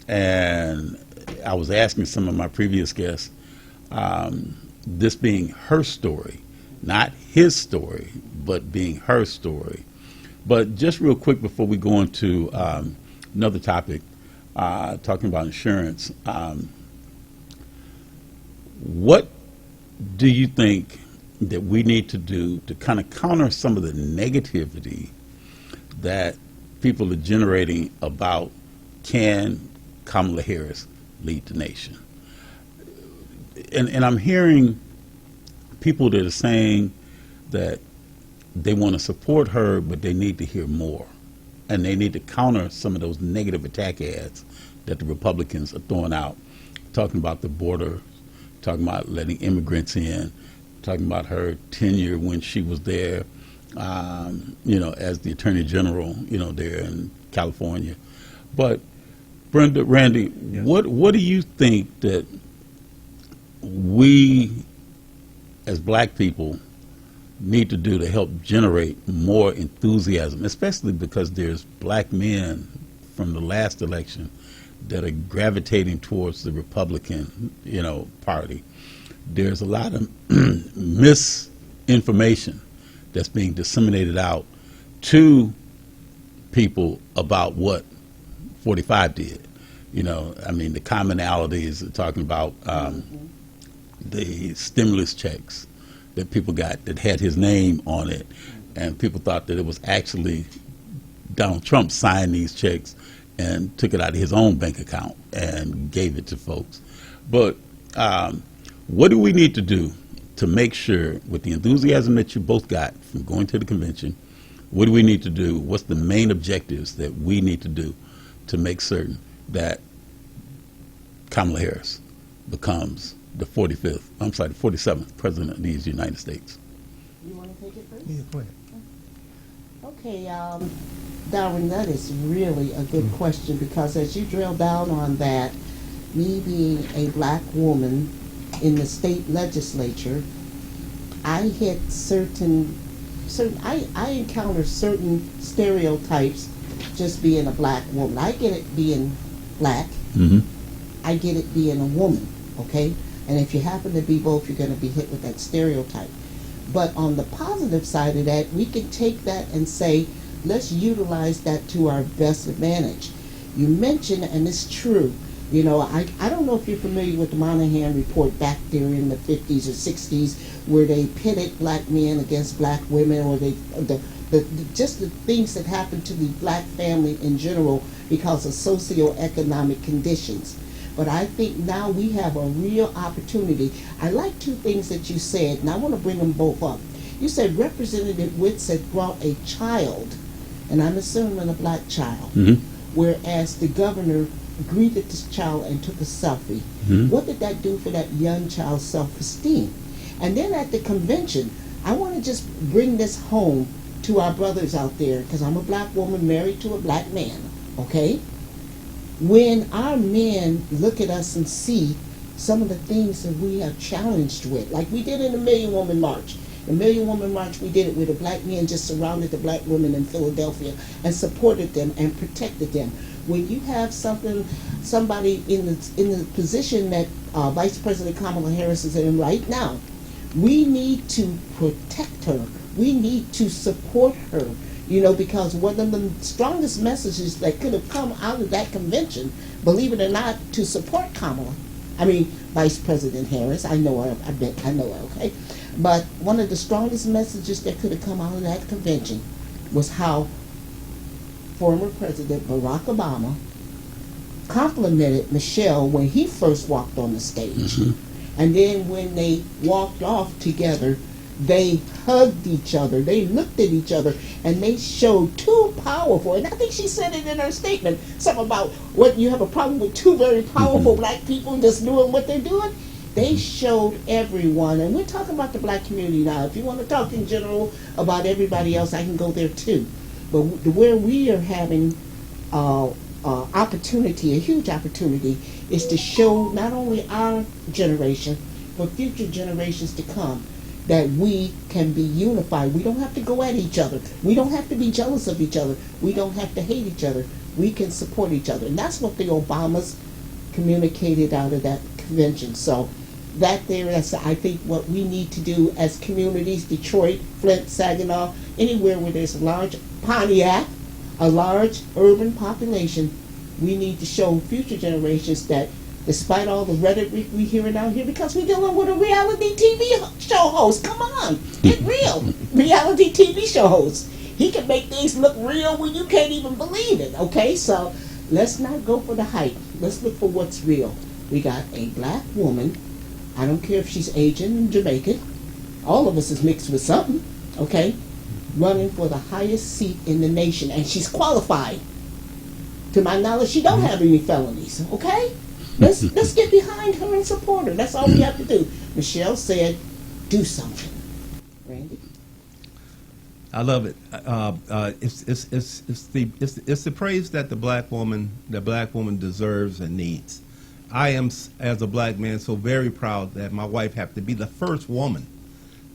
And I was asking some of my previous guests, this being her story, not his story, but being her story. But just real quick before we go into another topic, talking about insurance, what do you think that we need to do to kind of counter some of the negativity that people are generating about can Kamala Harris lead the nation? And I'm hearing people that are saying that they want to support her, but they need to hear more. And they need to counter some of those negative attack ads that the Republicans are throwing out, talking about the border, talking about letting immigrants in, talking about her tenure when she was there, as the Attorney General, there in California. But Brenda, Randy, what do you think that we as black people need to do to help generate more enthusiasm, especially because there's black men from the last election that are gravitating towards the Republican, party. There's a lot of misinformation that's being disseminated out to people about what 45 did. The commonalities are talking about the stimulus checks that people got that had his name on it, and people thought that it was actually Donald Trump signed these checks and took it out of his own bank account and gave it to folks. But what do we need to do to make sure, with the enthusiasm that you both got from going to the convention, what do we need to do? What's the main objectives that we need to do to make certain that Kamala Harris becomes the 47th President of these United States? You want to take it first? Yeah, go ahead. Okay, Darwin, that is really a good question, because as you drill down on that, me being a black woman in the state legislature, I hit I encounter certain stereotypes just being a black woman. I get it being black. Mm-hmm. I get it being a woman, okay? And if you happen to be both, you're going to be hit with that stereotype. But on the positive side of that, we can take that and say, let's utilize that to our best advantage. You mentioned, and it's true, I don't know if you're familiar with the Moynihan Report back there in the 50s or 60s, where they pitted black men against black women, or just the things that happened to the black family in general because of socioeconomic conditions. But I think now we have a real opportunity. I like two things that you said, and I want to bring them both up. You said Representative Witts had brought a child, and I'm assuming a black child, whereas the governor greeted this child and took a selfie. What did that do for that young child's self-esteem? And then at the convention, I want to just bring this home to our brothers out there, because I'm a black woman married to a black man, okay? When our men look at us and see some of the things that we have challenged with, like we did in the Million Woman March. The Million Woman March, we did it where the black men just surrounded the black women in Philadelphia and supported them and protected them. When you have somebody in the position that Vice President Kamala Harris is in right now, we need to protect her. We need to support her. Because one of the strongest messages that could have come out of that convention, believe it or not, to support Vice President Harris, I know her, I know her, okay? But one of the strongest messages that could have come out of that convention was how former President Barack Obama complimented Michelle when he first walked on the stage. And then when they walked off together, they hugged each other, they looked at each other, and they showed two powerful, and I think she said it in her statement, something about what you have a problem with two very powerful black people just doing what they're doing. They showed everyone, and we're talking about the black community now. If you want to talk in general about everybody else, I can go there too. But where we are having opportunity, a huge opportunity, is to show not only our generation, but future generations to come, that we can be unified. We don't have to go at each other. We don't have to be jealous of each other. We don't have to hate each other. We can support each other. And that's what the Obamas communicated out of that convention. So that's, I think, what we need to do as communities, Detroit, Flint, Saginaw, anywhere where there's a large Pontiac, a large urban population, we need to show future generations that despite all the rhetoric we hearing out here, because we're dealing with a reality TV show host. Come on, get real. Reality TV show host. He can make things look real when you can't even believe it, okay? So let's not go for the hype. Let's look for what's real. We got a black woman. I don't care if she's Asian, Jamaican. All of us is mixed with something, okay? Running for the highest seat in the nation, and she's qualified. To my knowledge, she don't have any felonies, okay? Let's get behind her and support her. That's all we have to do. Michelle said, do something. Randy? I love it. It's the praise that the black woman deserves and needs. I am, as a black man, so very proud that my wife happened to be the first woman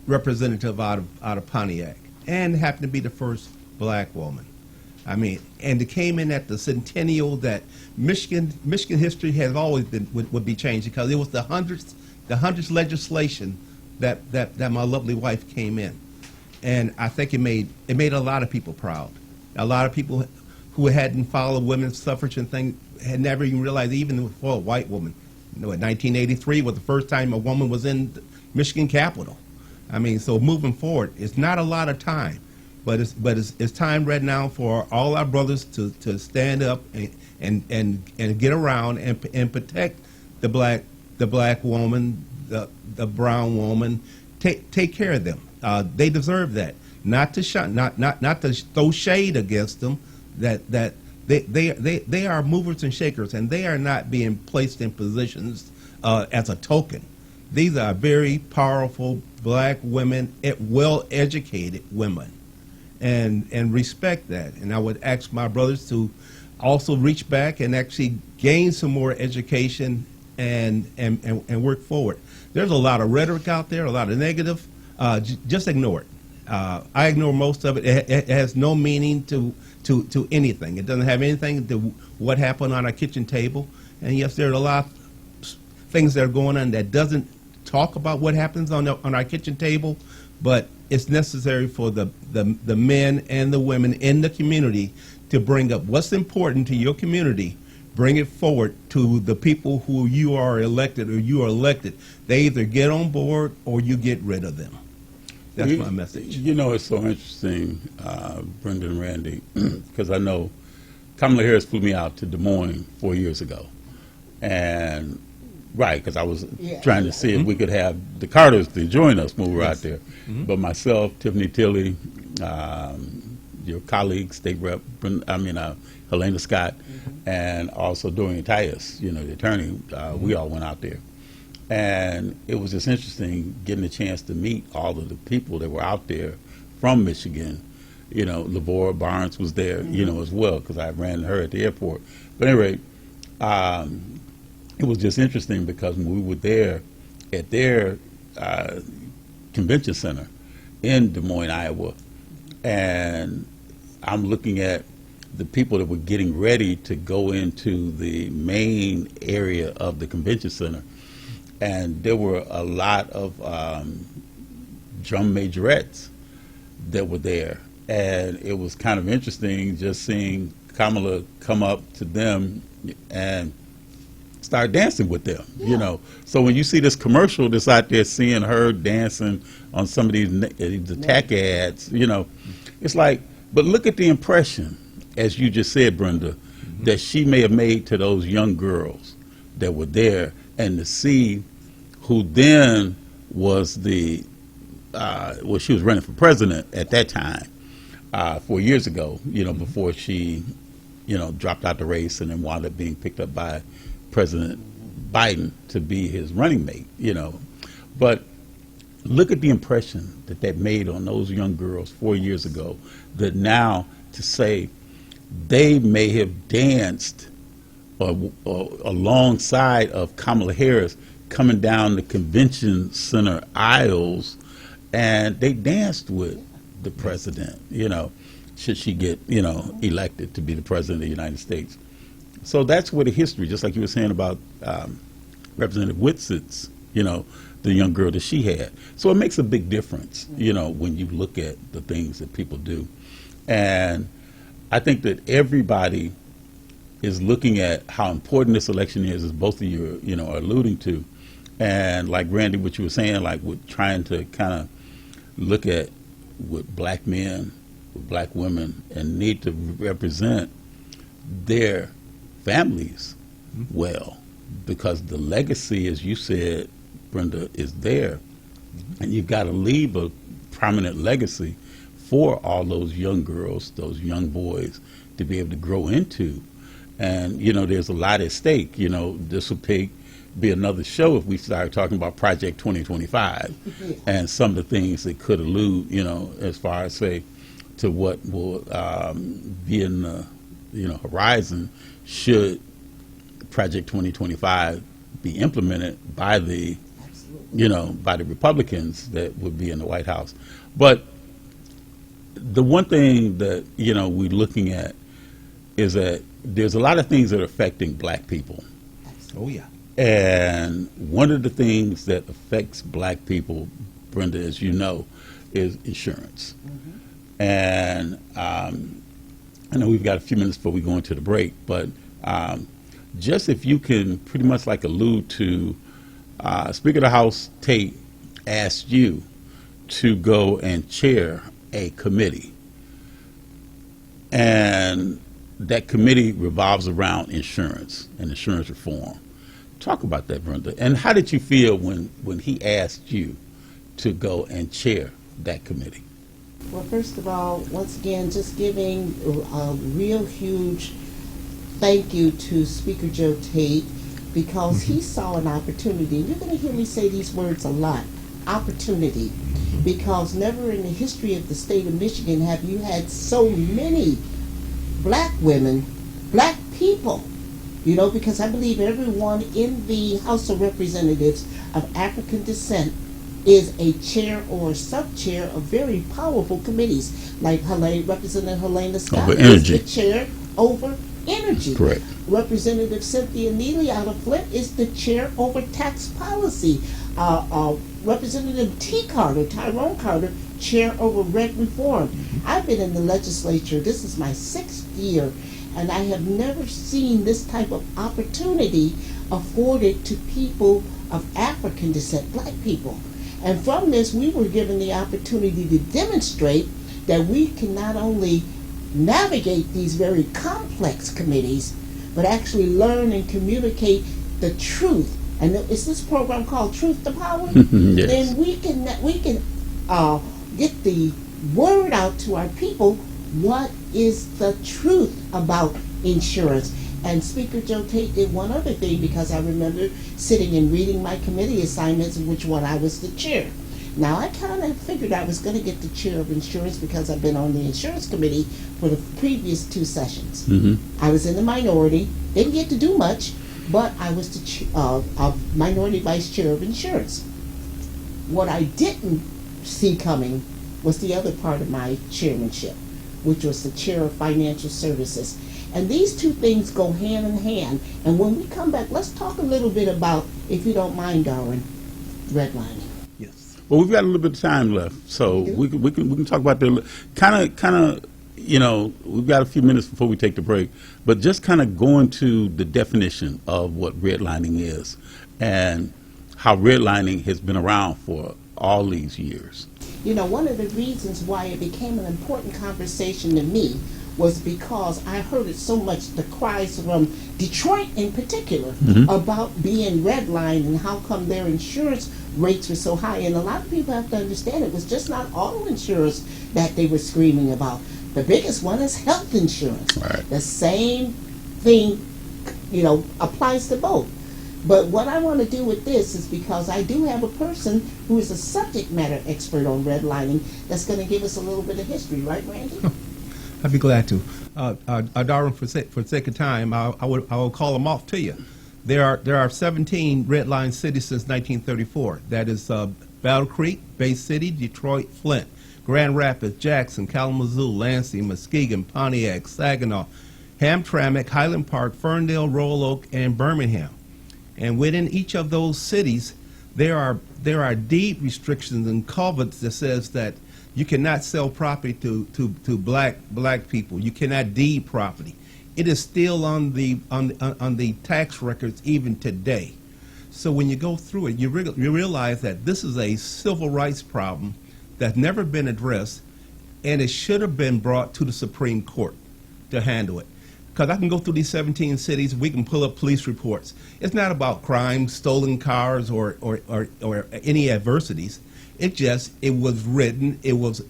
representative out of Pontiac, and happened to be the first black woman. I mean, and it came in at the centennial that Michigan history has always been would be changed, because it was the hundredth legislation that my lovely wife came in. And I think it made a lot of people proud. A lot of people who hadn't followed women's suffrage and things had never even realized, even for a white woman. You know, in 1983 was the first time a woman was in the Michigan Capitol. I mean, so moving forward, it's not a lot of time, but it's time right now for all our brothers to stand up and get around and protect the black woman, the brown woman. Take care of them. They deserve that. Not to throw shade against them. That they are movers and shakers, and they are not being placed in positions as a token. These are very powerful black women, well-educated women, and respect that. And I would ask my brothers to also reach back and actually gain some more education and work forward. There's a lot of rhetoric out there, a lot of negative. Just ignore it. I ignore most of it. It has no meaning to anything. It doesn't have anything to what happened on our kitchen table. And yes, there are a lot of things that are going on that doesn't talk about what happens on our kitchen table, but it's necessary for the men and the women in the community to bring up what's important to your community. Bring it forward to the people who you are elected or you are elected. They either get on board or you get rid of them. That's my message. You know, it's so interesting, Brenda and Randy, because I know Kamala Harris flew me out to Des Moines 4 years ago. And, right, because I was trying to see if we could have the Carters to join us when we were out there. But myself, Tiffany Tilley, your colleague, State Rep, Helena Scott, and also Dorian Tyus, you know, the attorney, we all went out there. And it was just interesting getting a chance to meet all of the people that were out there from Michigan. You know, LaVora Barnes was there, you know, as well, because I ran her at the airport. But anyway, it was just interesting because when we were there at their convention center in Des Moines, Iowa, and I'm looking at the people that were getting ready to go into the main area of the convention center, and there were a lot of drum majorettes that were there, and it was kind of interesting just seeing Kamala come up to them and start dancing with them, you know. So when you see this commercial that's out there, seeing her dancing on some of these attack ads, you know, it's like, but look at the impression, as you just said, Brenda, that she may have made to those young girls that were there, and to see who then was she was running for president at that time, 4 years ago, you know, before she, you know, dropped out the race and then wound up being picked up by President Biden to be his running mate, you know. But look at the impression that made on those young girls 4 years ago, that now to say they may have danced or alongside of Kamala Harris coming down the convention center aisles, and they danced with the president, you know, should she get, you know, elected to be the president of the United States. So that's where the history, just like you were saying about Representative Whitsitt's, you know, the young girl that she had. So it makes a big difference, you know, when you look at the things that people do. And I think that everybody is looking at how important this election is, as both of you, are alluding to. And like Randy, what you were saying, like with trying to kind of look at with black men, with black women, and need to represent their families well, because the legacy, as you said, Brenda, is there, and you've got to leave a prominent legacy for all those young girls, those young boys, to be able to grow into. And there's a lot at stake. This will be another show if we start talking about Project 2025 and some of the things that could allude, as far as say to what will be in the horizon should Project 2025 be implemented by the by the Republicans that would be in the White House. But the one thing that we're looking at is that there's a lot of things that are affecting black people. Oh yeah. And one of the things that affects black people, Brenda, as you know, is insurance. And I know we've got a few minutes before we go into the break, but just if you can pretty much like allude to, Speaker of the House Tate asked you to go and chair a committee. And that committee revolves around insurance and insurance reform. Talk about that, Brenda. And how did you feel when he asked you to go and chair that committee? Well, first of all, once again, just giving a real huge thank you to Speaker Joe Tate, because he saw an opportunity. And you're going to hear me say these words a lot, opportunity, because never in the history of the state of Michigan have you had so many black women, black people, because I believe everyone in the House of Representatives of African descent is a chair or sub-chair of very powerful committees, like Representative Helena Scott is the chair over energy. Correct. Representative Cynthia Neely out of Flint is the chair over tax policy. Representative Tyrone Carter, chair over rent reform. I've been in the legislature, this is my 6th year, and I have never seen this type of opportunity afforded to people of African descent, black people. And from this, we were given the opportunity to demonstrate that we can not only navigate these very complex committees, but actually learn and communicate the truth. And is this program called Truth to Power? Yes. Then we can get the word out to our people. What is the truth about insurance? And Speaker Joe Tate did one other thing, because I remember sitting and reading my committee assignments, in which one I was the chair. Now, I kind of figured I was going to get the chair of insurance because I've been on the insurance committee for the previous 2 sessions. I was in the minority, didn't get to do much, but I was the minority vice chair of insurance. What I didn't see coming was the other part of my chairmanship, which was the chair of financial services. And these two things go hand in hand. And when we come back, let's talk a little bit about, if you don't mind, Darwin, redlining. Yes. Well, we've got a little bit of time left, so we can talk about the kind of we've got a few minutes before we take the break, but just kind of going to the definition of what redlining is and how redlining has been around for all these years. One of the reasons why it became an important conversation to me was because I heard it so much, the cries from Detroit in particular, about being redlined and how come their insurance rates were so high. And a lot of people have to understand it was just not auto insurance that they were screaming about. The biggest one is health insurance. Right. The same thing, applies to both. But what I want to do with this is, because I do have a person who is a subject matter expert on redlining that's going to give us a little bit of history, right, Randy? I'd be glad to. Darwin, for sake of time, I will call them off to you. There are 17 redline cities since 1934. That is Battle Creek, Bay City, Detroit, Flint, Grand Rapids, Jackson, Kalamazoo, Lansing, Muskegon, Pontiac, Saginaw, Hamtramck, Highland Park, Ferndale, Royal Oak, and Birmingham. And within each of those cities, there are deed restrictions and covenants that says that you cannot sell property to black people. You cannot deed property. It is still on the tax records even today. So when you go through it, you realize that this is a civil rights problem that's never been addressed, and it should have been brought to the Supreme Court to handle it. Because I can go through these 17 cities, we can pull up police reports. It's not about crime, stolen cars, or any adversities. It was written. It was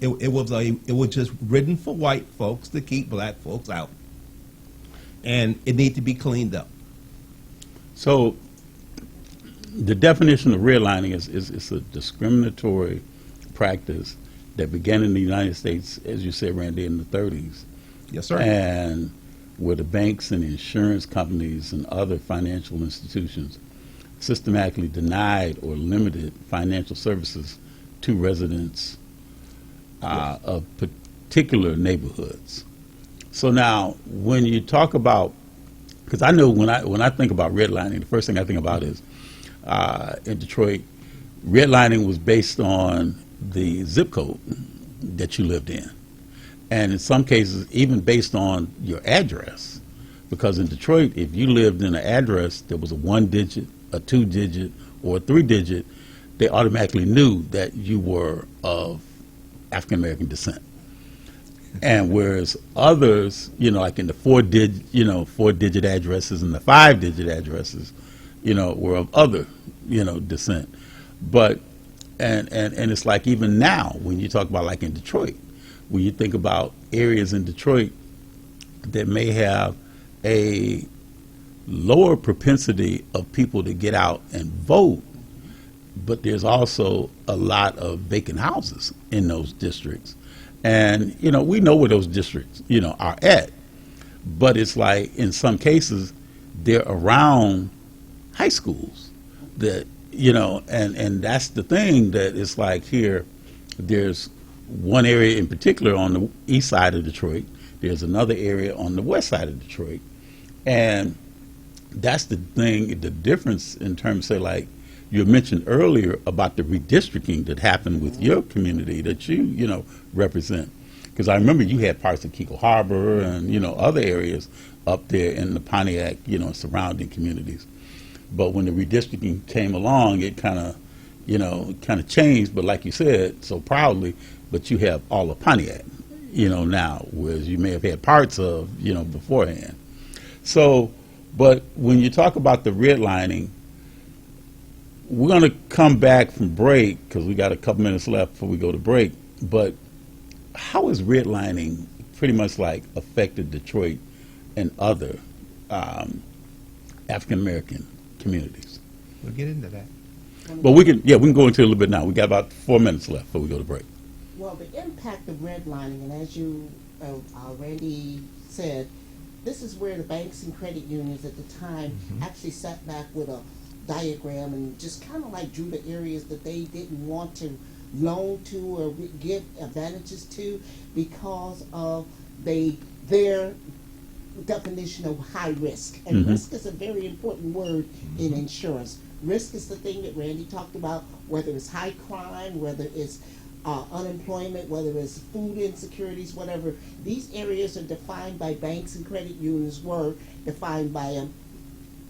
just written for white folks to keep black folks out, and it needs to be cleaned up. So the definition of redlining is a discriminatory practice that began in the United States, as you said, Randy, in the 30s. Yes, sir. And where the banks and insurance companies and other financial institutions systematically denied or limited financial services to residents of particular neighborhoods. So now, when you talk about, because I know when I think about redlining, the first thing I think about is in Detroit, redlining was based on the zip code that you lived in. And in some cases, even based on your address. Because in Detroit, if you lived in an address that was a 1-digit, a 2-digit, or a 3-digit, they automatically knew that you were of African-American descent. And whereas others, like in the 4-digit addresses and the 5-digit addresses, were of other, descent. But, and it's like even now, when you talk about like in Detroit, when you think about areas in Detroit that may have a lower propensity of people to get out and vote, but there's also a lot of vacant houses in those districts. And, we know where those districts, are at. But it's like in some cases, they're around high schools that, and that's the thing that it's like here, there's one area in particular on the east side of Detroit. There's another area on the west side of Detroit. And that's the thing, the difference in terms, say, like you mentioned earlier about the redistricting that happened with your community that you, represent. Because I remember you had parts of Keiko Harbor and, other areas up there in the Pontiac, surrounding communities. But when the redistricting came along, it kind of changed, but like you said so proudly, but you have all of Pontiac, now, whereas you may have had parts of, beforehand. So, but when you talk about the redlining, we're going to come back from break because we got a couple minutes left before we go to break. But how has redlining pretty much like affected Detroit and other African-American communities? We'll get into that. But we can go into it a little bit now. We got about 4 minutes left before we go to break. Well, the impact of redlining, and as you already said, this is where the banks and credit unions at the time actually sat back with a diagram and just kind of like drew the areas that they didn't want to loan to or give advantages to because of their definition of high risk. And risk is a very important word in insurance. Risk is the thing that Randy talked about, whether it's high crime, whether it's unemployment, whether it's food insecurities, whatever. These areas are defined by banks and credit unions, were defined by them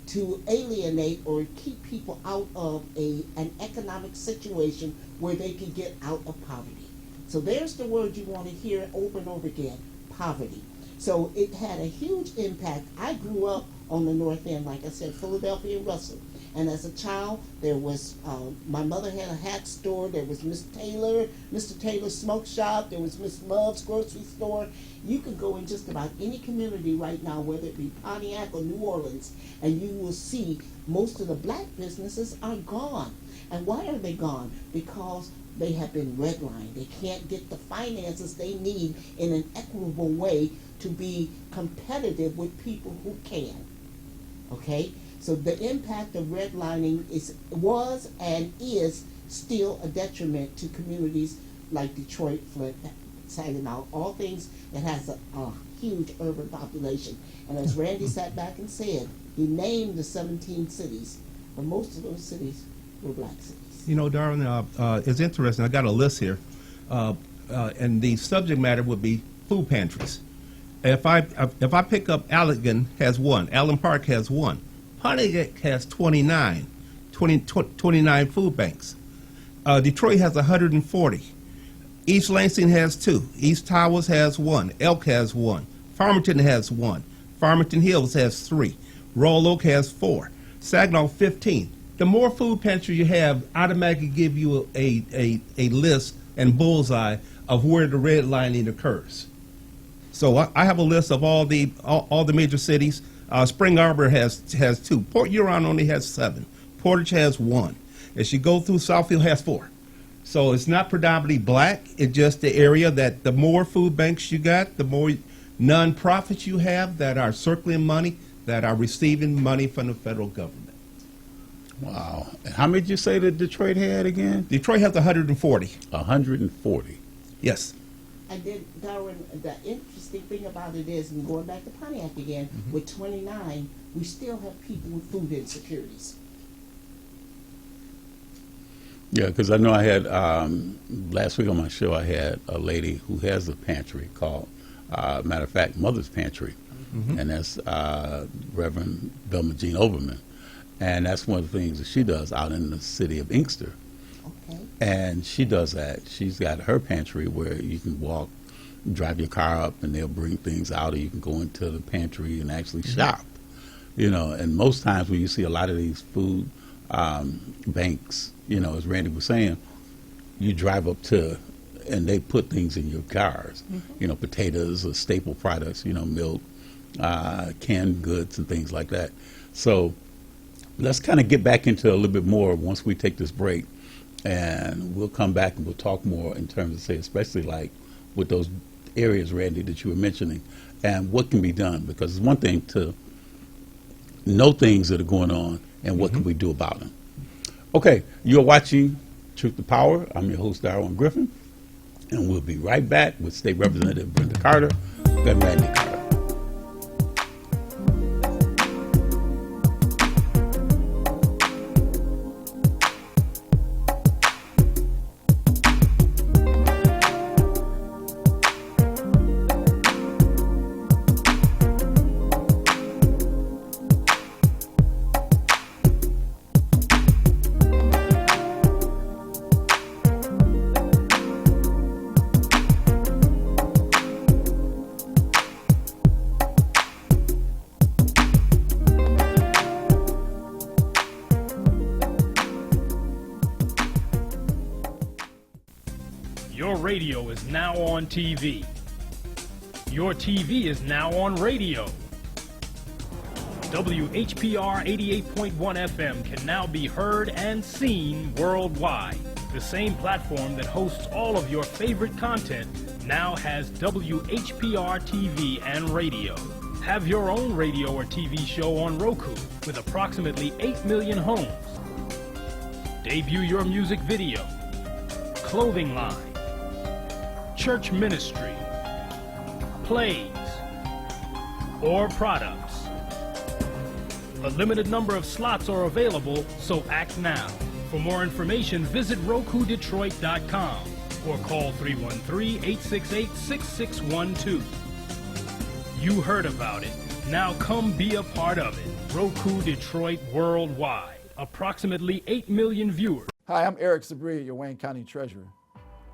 to alienate or keep people out of an economic situation where they can get out of poverty. So there's the word you want to hear over and over again, poverty. So it had a huge impact. I grew up on the North End, like I said, Philadelphia and Russell. And as a child, there was, my mother had a hat store. There was Mr. Taylor's smoke shop. There was Miss Love's grocery store. You could go in just about any community right now, whether it be Pontiac or New Orleans, and you will see most of the black businesses are gone. And why are they gone? Because they have been redlined. They can't get the finances they need in an equitable way to be competitive with people who can. Okay? So the impact of redlining was and is still a detriment to communities like Detroit, Flint, Saginaw, all things that has a huge urban population. And as Randy sat back and said, he named the 17 cities, but most of those cities were black cities. Darwin, it's interesting. I got a list here, and the subject matter would be food pantries. if I pick up Allegan has 1, Allen Park has 1, Pontiac has 29 food banks. Detroit has 140. East Lansing has 2. East Towers has 1. Elk has 1. Farmington has 1. Farmington Hills has 3. Royal Oak has 4. Saginaw 15. The more food pantry you have, automatically give you a list and bullseye of where the redlining occurs. So I have a list of all the major cities. Spring Arbor has 2. Port Huron only has 7. Portage has 1. As you go through, Southfield has 4. So it's not predominantly black. It's just the area that the more food banks you got, the more nonprofits you have that are circling money, that are receiving money from the federal government. Wow. And how many did you say that Detroit had again? Detroit has 140. 140. Yes. And then, Darwin, the interesting thing about it is, and going back to Pontiac again, with 29, we still have people with food insecurities. Yeah, because I know I had, last week on my show, I had a lady who has a pantry called, matter of fact, Mother's Pantry. And that's Reverend Velma Jean Overman. And that's one of the things that she does out in the city of Inkster. Okay. And she does that. She's got her pantry where you can walk, drive your car up, and they'll bring things out, or you can go into the pantry and actually shop. You know, and most times when you see a lot of these food banks, you know, as Randy was saying, you drive up to, and they put things in your cars, you know, potatoes or staple products, you know, milk, canned goods and things like that. So let's kind of get back into a little bit more once we take this break, and we'll come back and we'll talk more in terms of, say, especially like with those areas, Randy, that you were mentioning, and what can be done, because it's one thing to know things that are going on and what can we do about them. Okay, you're watching Truth to Power. I'm your host, Darwin Griffin, and we'll be right back with State Representative Brenda Carter and Randy Carter. Your radio is now on TV. Your TV is now on radio. WHPR 88.1 FM can now be heard and seen worldwide. The same platform that hosts all of your favorite content now has WHPR TV and radio. Have your own radio or TV show on Roku with approximately 8 million homes. Debut your music video, clothing line, church ministry, plays, or products. A limited number of slots are available, so act now. For more information, visit RokuDetroit.com or call 313-868-6612. You heard about it. Now come be a part of it. Roku Detroit Worldwide. Approximately 8 million viewers. Hi, I'm Eric Sabria, your Wayne County Treasurer.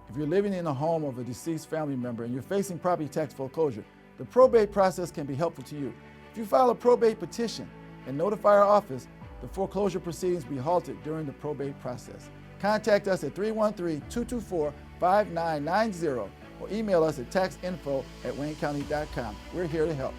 If you're living in the home of a deceased family member and you're facing property tax foreclosure, the probate process can be helpful to you. If you file a probate petition and notify our office, the foreclosure proceedings will be halted during the probate process. Contact us at 313-224-5990 or email us at taxinfo@waynecounty.com. We're here to help.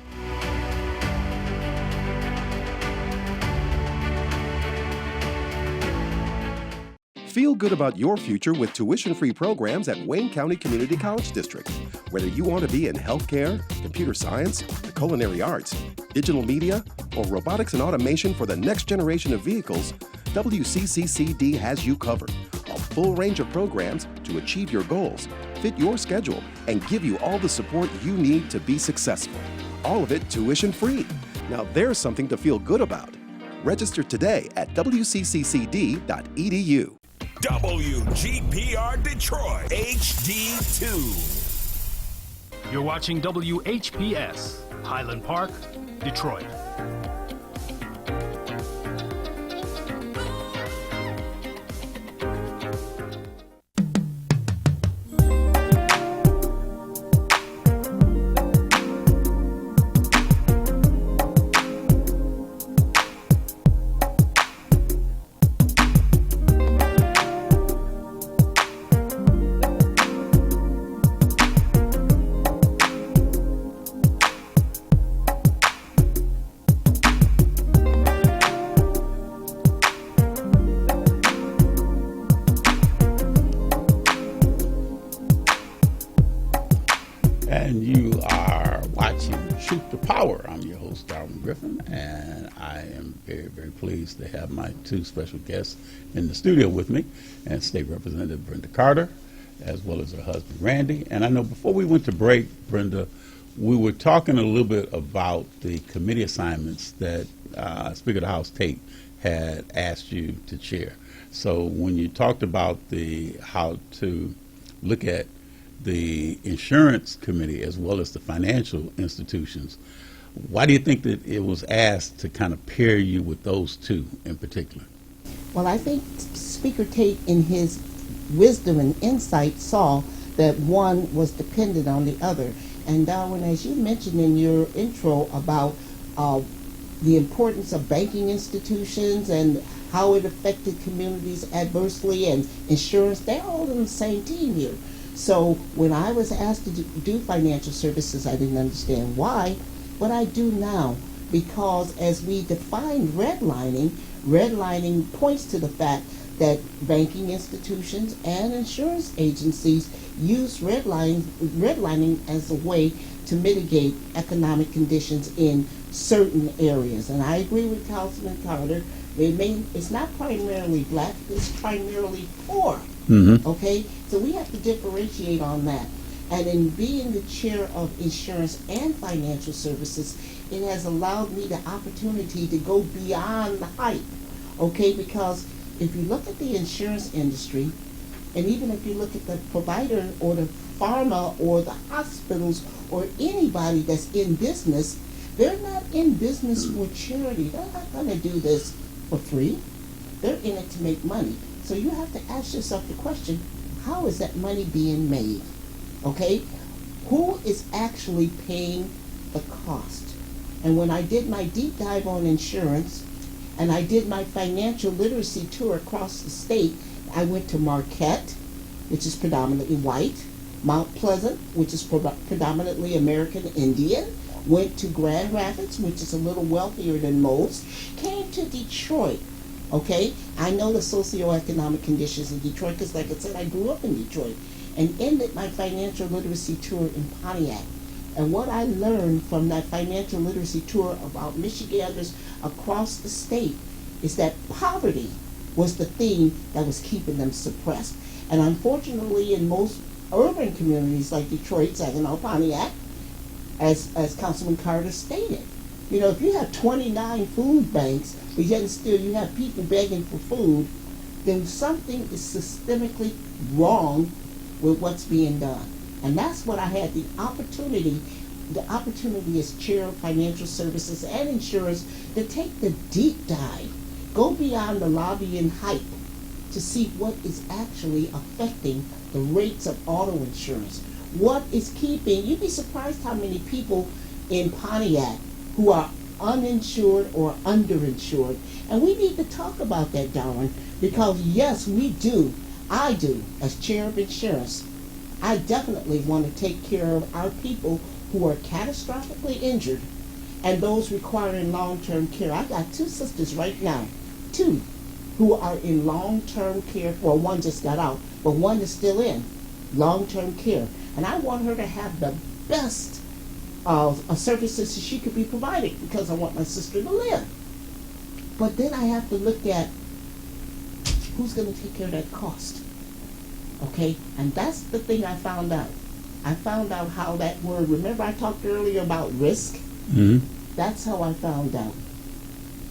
Feel good about your future with tuition-free programs at Wayne County Community College District. Whether you want to be in healthcare, computer science, the culinary arts, digital media, or robotics and automation for the next generation of vehicles, WCCCD has you covered. A full range of programs to achieve your goals, fit your schedule, and give you all the support you need to be successful. All of it tuition-free. Now there's something to feel good about. Register today at wcccd.edu. WGPR Detroit HD2. You're watching WHPS, Highland Park, Detroit. And you are watching Truth to Power. I'm your host, Darwin Griffin, and I am very, very pleased to have my two special guests in the studio with me, and State Representative Brenda Carter, as well as her husband, Randy. And I know before we went to break, Brenda, we were talking a little bit about the committee assignments that Speaker of the House Tate had asked you to chair. So when you talked about how to look at the insurance committee as well as the financial institutions, why do you think that it was asked to kind of pair you with those two in particular? Well, I think Speaker Tate, in his wisdom and insight, saw that one was dependent on the other. And Darwin, as you mentioned in your intro about the importance of banking institutions and how it affected communities adversely, and insurance, they're all on the same team here. So when I was asked to do financial services, I didn't understand why, but I do now, because as we define redlining points to the fact that banking institutions and insurance agencies use redlining as a way to mitigate economic conditions in certain areas. And I agree with Councilman Carter. It's not primarily black, it's primarily poor. Mm-hmm. Okay? So we have to differentiate on that. And in being the chair of insurance and financial services, it has allowed me the opportunity to go beyond the hype. Okay? Because if you look at the insurance industry, and even if you look at the provider or the pharma or the hospitals or anybody that's in business, they're not in business for charity. They're not going to do this for free. They're in it to make money. So you have to ask yourself the question, how is that money being made? Okay? Who is actually paying the cost? And when I did my deep dive on insurance, and I did my financial literacy tour across the state, I went to Marquette, which is predominantly white, Mount Pleasant, which is predominantly American Indian, went to Grand Rapids, which is a little wealthier than most, came to Detroit. Okay, I know the socioeconomic conditions in Detroit because, like I said, I grew up in Detroit, and ended my financial literacy tour in Pontiac. And what I learned from that financial literacy tour about Michiganders across the state is that poverty was the thing that was keeping them suppressed. And unfortunately, in most urban communities like Detroit, Saginaw, Pontiac, as Councilman Carter stated, you know, if you have 29 food banks, but yet still you have people begging for food, then something is systemically wrong with what's being done. And that's what I had the opportunity as chair of financial services and insurance to take the deep dive, go beyond the lobbying hype to see what is actually affecting the rates of auto insurance. What is keeping, you'd be surprised how many people in Pontiac who are uninsured or underinsured. And we need to talk about that, Darwin, because yes, I do, as chair of insurance, I definitely want to take care of our people who are catastrophically injured and those requiring long-term care. I got two sisters right now, who are in long-term care. Well, one just got out, but one is still in long-term care. And I want her to have the best services she could be provided because I want my sister to live. But then I have to look at who's going to take care of that cost. Okay? And that's the thing I found out. I found out how that word, remember I talked earlier about risk? Mm-hmm. That's how I found out.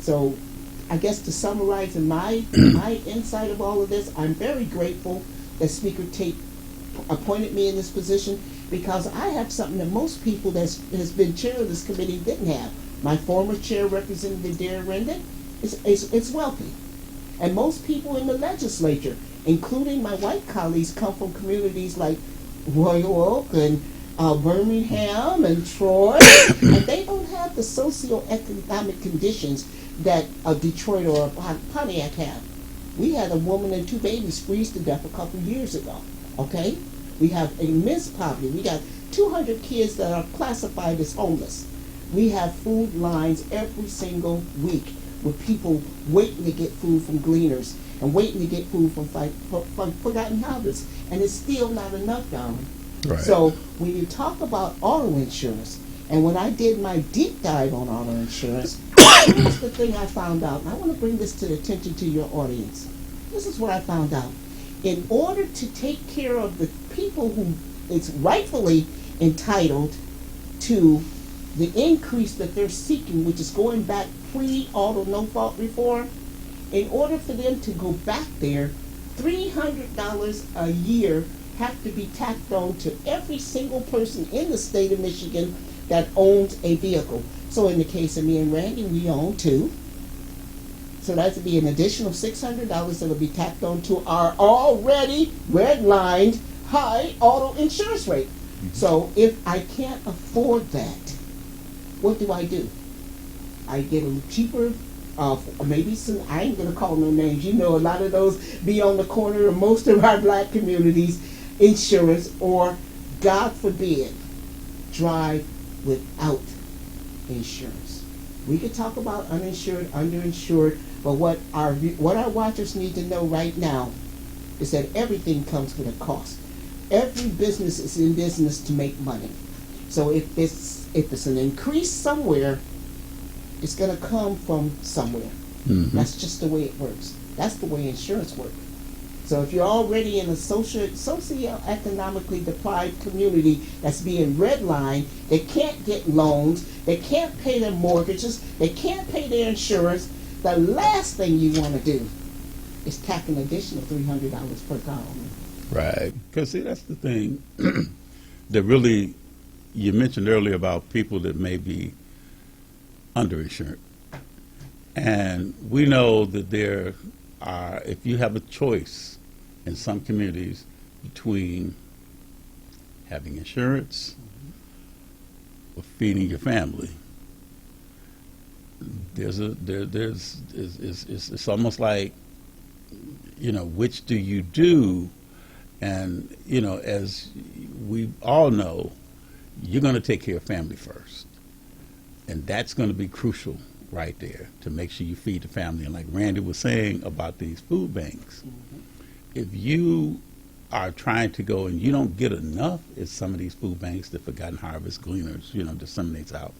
So I guess to summarize in my insight of all of this, I'm very grateful that Speaker Tate appointed me in this position, because I have something that most people that has been chair of this committee didn't have. My former chair, Representative Darren Rendon, is wealthy. And most people in the legislature, including my white colleagues, come from communities like Royal Oak and Birmingham and Troy, and they don't have the socioeconomic conditions that Detroit or Pontiac have. We had a woman and 2 babies freeze to death a couple years ago, okay? We have immense poverty. We got 200 kids that are classified as homeless. We have food lines every single week with people waiting to get food from gleaners and waiting to get food from Forgotten Harvest, and it's still not enough, darling. Right. So when you talk about auto insurance, and when I did my deep dive on auto insurance, here's the thing I found out, and I want to bring this to the attention to your audience. This is what I found out. In order to take care of the people who is rightfully entitled to the increase that they're seeking, which is going back pre-auto no-fault reform, in order for them to go back there, $300 a year have to be tacked on to every single person in the state of Michigan that owns a vehicle. So in the case of me and Randy, we own 2. So that would be an additional $600 that will be tacked on to our already redlined high auto insurance rate. So if I can't afford that, what do? I get a cheaper, maybe some, I ain't going to call no names. You know, a lot of those be on the corner of most of our black communities, insurance, or, God forbid, drive without insurance. We could talk about uninsured, underinsured, but what our watchers need to know right now is that everything comes with a cost. Every business is in business to make money. So if it's an increase somewhere, it's going to come from somewhere. Mm-hmm. That's just the way it works. That's the way insurance works. So if you're already in a socioeconomically deprived community that's being redlined, they can't get loans, they can't pay their mortgages, they can't pay their insurance, the last thing you want to do is tack an additional $300 per car on. Right. Because, see, that's the thing that really, you mentioned earlier about people that may be underinsured. And we know that there are, if you have a choice in some communities between having insurance or feeding your family, it's almost like, you know, which do you do? And, you know, as we all know, you're going to take care of family first. And that's going to be crucial right there to make sure you feed the family. And like Randy was saying about these food banks, if you are trying to go and you don't get enough at some of these food banks that Forgotten Harvest, Gleaners, you know, disseminates out,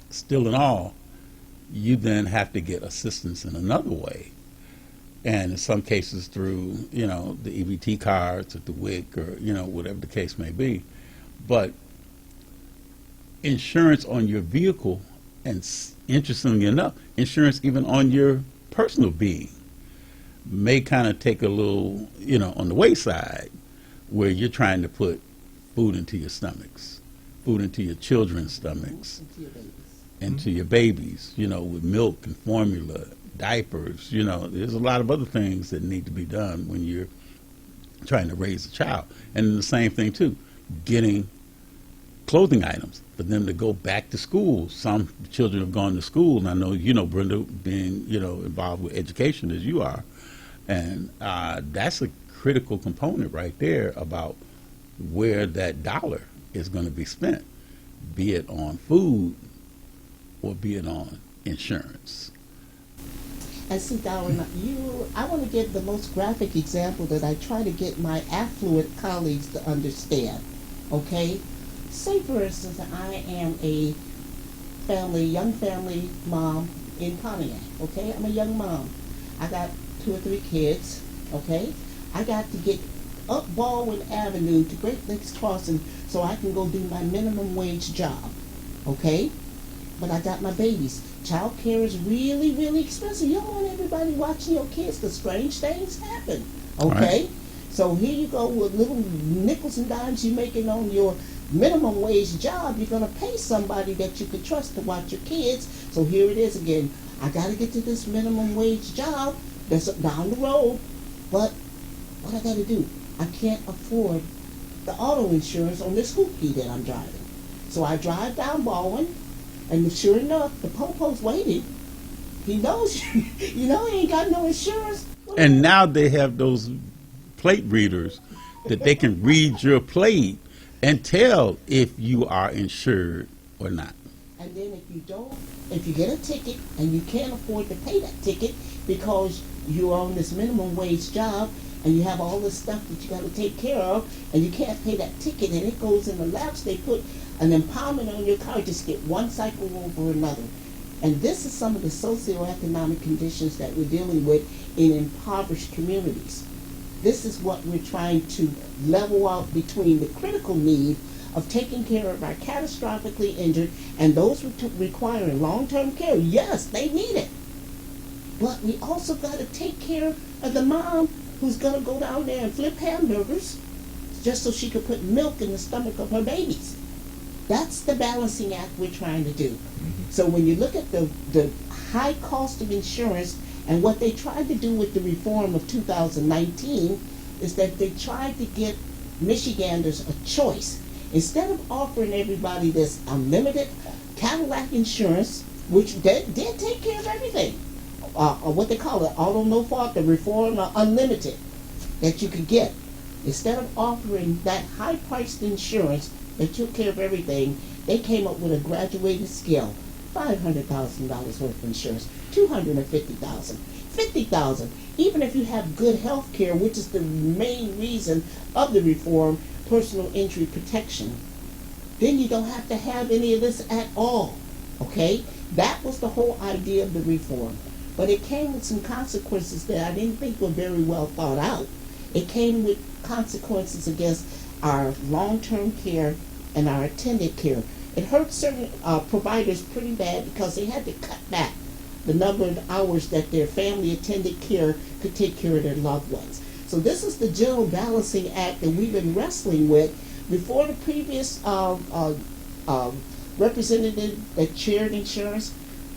still in all, you then have to get assistance in another way. And in some cases through, you know, the EBT cards or the WIC or, you know, whatever the case may be. But insurance on your vehicle, and interestingly enough, insurance even on your personal being may kind of take a little, you know, on the wayside where you're trying to put food into your stomachs, food into your children's stomachs, into your babies, you know, with milk and formula, diapers, you know, there's a lot of other things that need to be done when you're trying to raise a child. And the same thing too, getting clothing items for them to go back to school. Some children have gone to school, and I know, you know, Brenda, being, you know, involved with education as you are, and that's a critical component right there about where that dollar is going to be spent, be it on food or be it on insurance. And see, Darwin, I want to give the most graphic example that I try to get my affluent colleagues to understand, okay? Say, for instance, I am a young family mom in Pontiac, okay? I'm a young mom. I got 2 or 3 kids, okay? I got to get up Baldwin Avenue to Great Lakes Crossing so I can go do my minimum wage job, okay? But I got my babies. Child care is really, really expensive. You don't want everybody watching your kids because strange things happen, okay? Right. So here you go with little nickels and dimes you're making on your minimum wage job. You're going to pay somebody that you can trust to watch your kids. So here it is again. I got to get to this minimum wage job that's down the road, but what I got to do? I can't afford the auto insurance on this hoopty that I'm driving. So I drive down Baldwin, and sure enough, the popo's waiting. He knows, you know, he ain't got no insurance. And now they have those plate readers that they can read your plate and tell if you are insured or not. And then if you get a ticket and you can't afford to pay that ticket because you're on this minimum wage job and you have all this stuff that you got to take care of and you can't pay that ticket and it goes in the lapse, they put an impoundment on your car, just get one cycle over another. And this is some of the socioeconomic conditions that we're dealing with in impoverished communities. This is what we're trying to level out between the critical need of taking care of our catastrophically injured and those requiring long-term care. Yes, they need it. But we also got to take care of the mom who's going to go down there and flip hamburgers just so she could put milk in the stomach of her babies. That's the balancing act we're trying to do. So when you look at the high cost of insurance and what they tried to do with the reform of 2019 is that they tried to give Michiganders a choice. Instead of offering everybody this unlimited Cadillac insurance, which did take care of everything, or what they call it, auto no fault, the reform unlimited that you could get. Instead of offering that high-priced insurance that took care of everything, they came up with a graduated scale. $500,000 worth of insurance, $250,000, $50,000. Even if you have good health care, which is the main reason of the reform, personal injury protection, then you don't have to have any of this at all. Okay? That was the whole idea of the reform. But it came with some consequences that I didn't think were very well thought out. It came with consequences against our long-term care and our attended care. It hurt certain providers pretty bad because they had to cut back the number of hours that their family attended care could take care of their loved ones. So this is the general balancing act that we've been wrestling with. Before the previous representative that chaired insurance,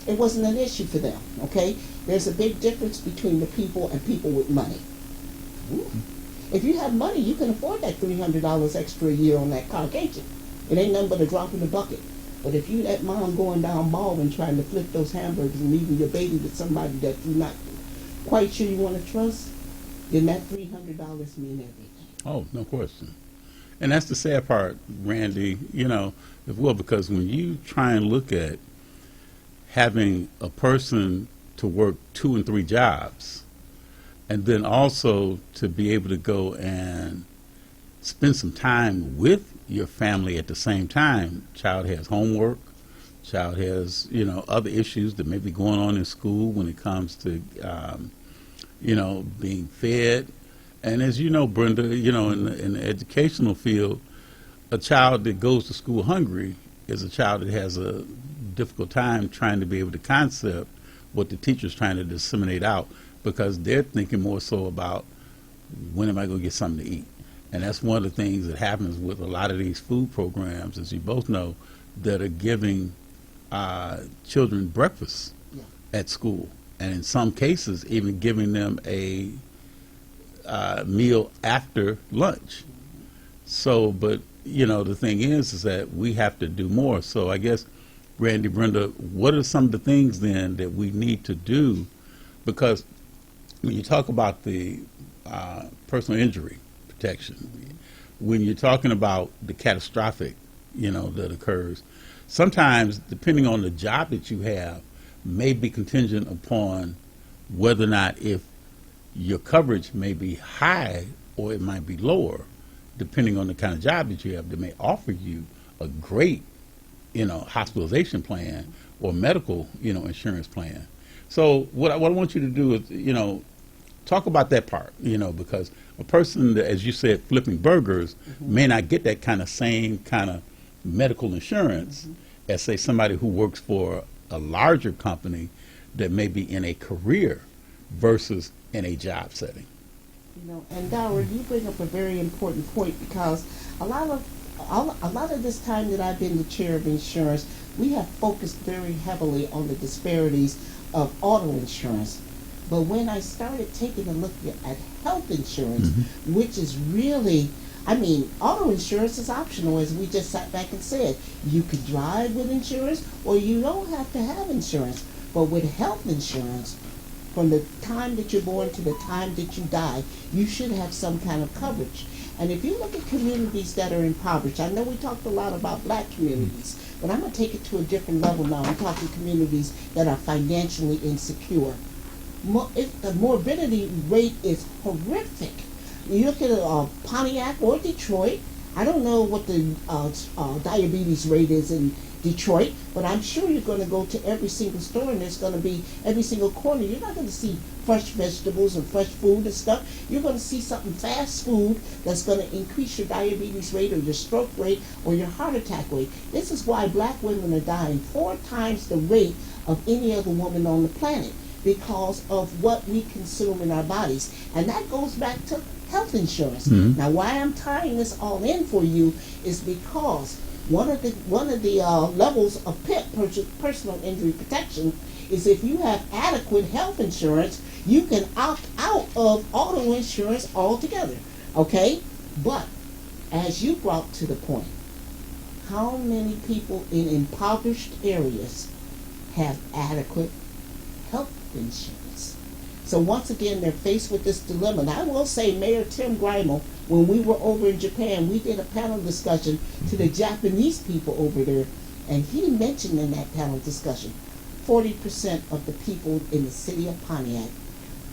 it wasn't an issue for them, okay? There's a big difference between the people and people with money. Ooh. If you have money, you can afford that $300 extra a year on that car, can't you? It ain't nothing but a drop in the bucket. But if you that mom going down Baldwin trying to flip those hamburgers and leaving your baby with somebody that you're not quite sure you want to trust, then that $300 mean everything. Oh, no question. And that's the sad part, Randy, you know, as well, because when you try and look at having a person to work 2 and 3 jobs, and then also to be able to go and spend some time with your family at the same time. Child has homework, child has, you know, other issues that may be going on in school when it comes to, you know, being fed. And as you know, Brenda, you know, in the educational field, a child that goes to school hungry is a child that has a difficult time trying to be able to concept what the teacher's trying to disseminate out, because they're thinking more so about when am I going to get something to eat. And that's one of the things that happens with a lot of these food programs, as you both know, that are giving children breakfast at school, and in some cases even giving them a meal after lunch. So, but you know, the thing is that we have to do more. So I guess, Randy, Brenda, what are some of the things then that we need to do? Because when you talk about the personal injury protection, when you're talking about the catastrophic, you know, that occurs, sometimes depending on the job that you have may be contingent upon whether or not if your coverage may be high or it might be lower, depending on the kind of job that you have. They may offer you a great, you know, hospitalization plan or medical, you know, insurance plan. So what I want you to do is, you know, talk about that part, you know, because a person that, as you said, flipping burgers may not get that kind of same kind of medical insurance as, say, somebody who works for a larger company that may be in a career versus in a job setting. You know, and Dara, you bring up a very important point because a lot of this time that I've been the chair of insurance, we have focused very heavily on the disparities of auto insurance. But when I started taking a look at health insurance, which is really, I mean, auto insurance is optional, as we just sat back and said. You could drive with insurance or you don't have to have insurance. But with health insurance, from the time that you're born to the time that you die, you should have some kind of coverage. And if you look at communities that are impoverished, I know we talked a lot about black communities, but I'm going to take it to a different level now. I'm talking communities that are financially insecure. The morbidity rate is horrific. You look at Pontiac or Detroit, I don't know what the diabetes rate is in Detroit, but I'm sure you're going to go to every single store and there's going to be every single corner. You're not going to see fresh vegetables and fresh food and stuff. You're going to see something fast food that's going to increase your diabetes rate or your stroke rate or your heart attack rate. This is why black women are dying 4 times the rate of any other woman on the planet, because of what we consume in our bodies. And that goes back to health insurance. Now, why I'm tying this all in for you is because one of the levels of PIP, personal injury protection, is if you have adequate health insurance, you can opt out of auto insurance altogether. Okay? But as you brought to the point, how many people in impoverished areas have adequate health insurance? So once again, they're faced with this dilemma. And I will say, Mayor Tim Grimel, when we were over in Japan, we did a panel discussion to the Japanese people over there, and he mentioned in that panel discussion, 40% of the people in the city of Pontiac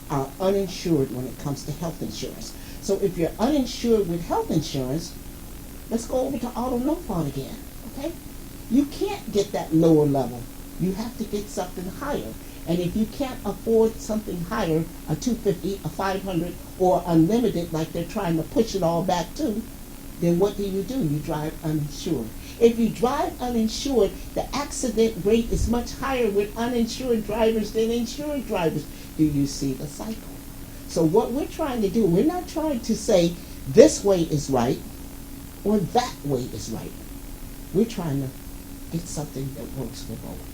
are uninsured when it comes to health insurance. So if you're uninsured with health insurance, let's go over to auto no fault again, okay? You can't get that lower level. You have to get something higher. And if you can't afford something higher, a $250, a $500, or unlimited, like they're trying to push it all back to, then what do? You drive uninsured. If you drive uninsured, the accident rate is much higher with uninsured drivers than insured drivers. Do you see the cycle? So what we're trying to do, we're not trying to say this way is right or that way is right. We're trying to get something that works for both.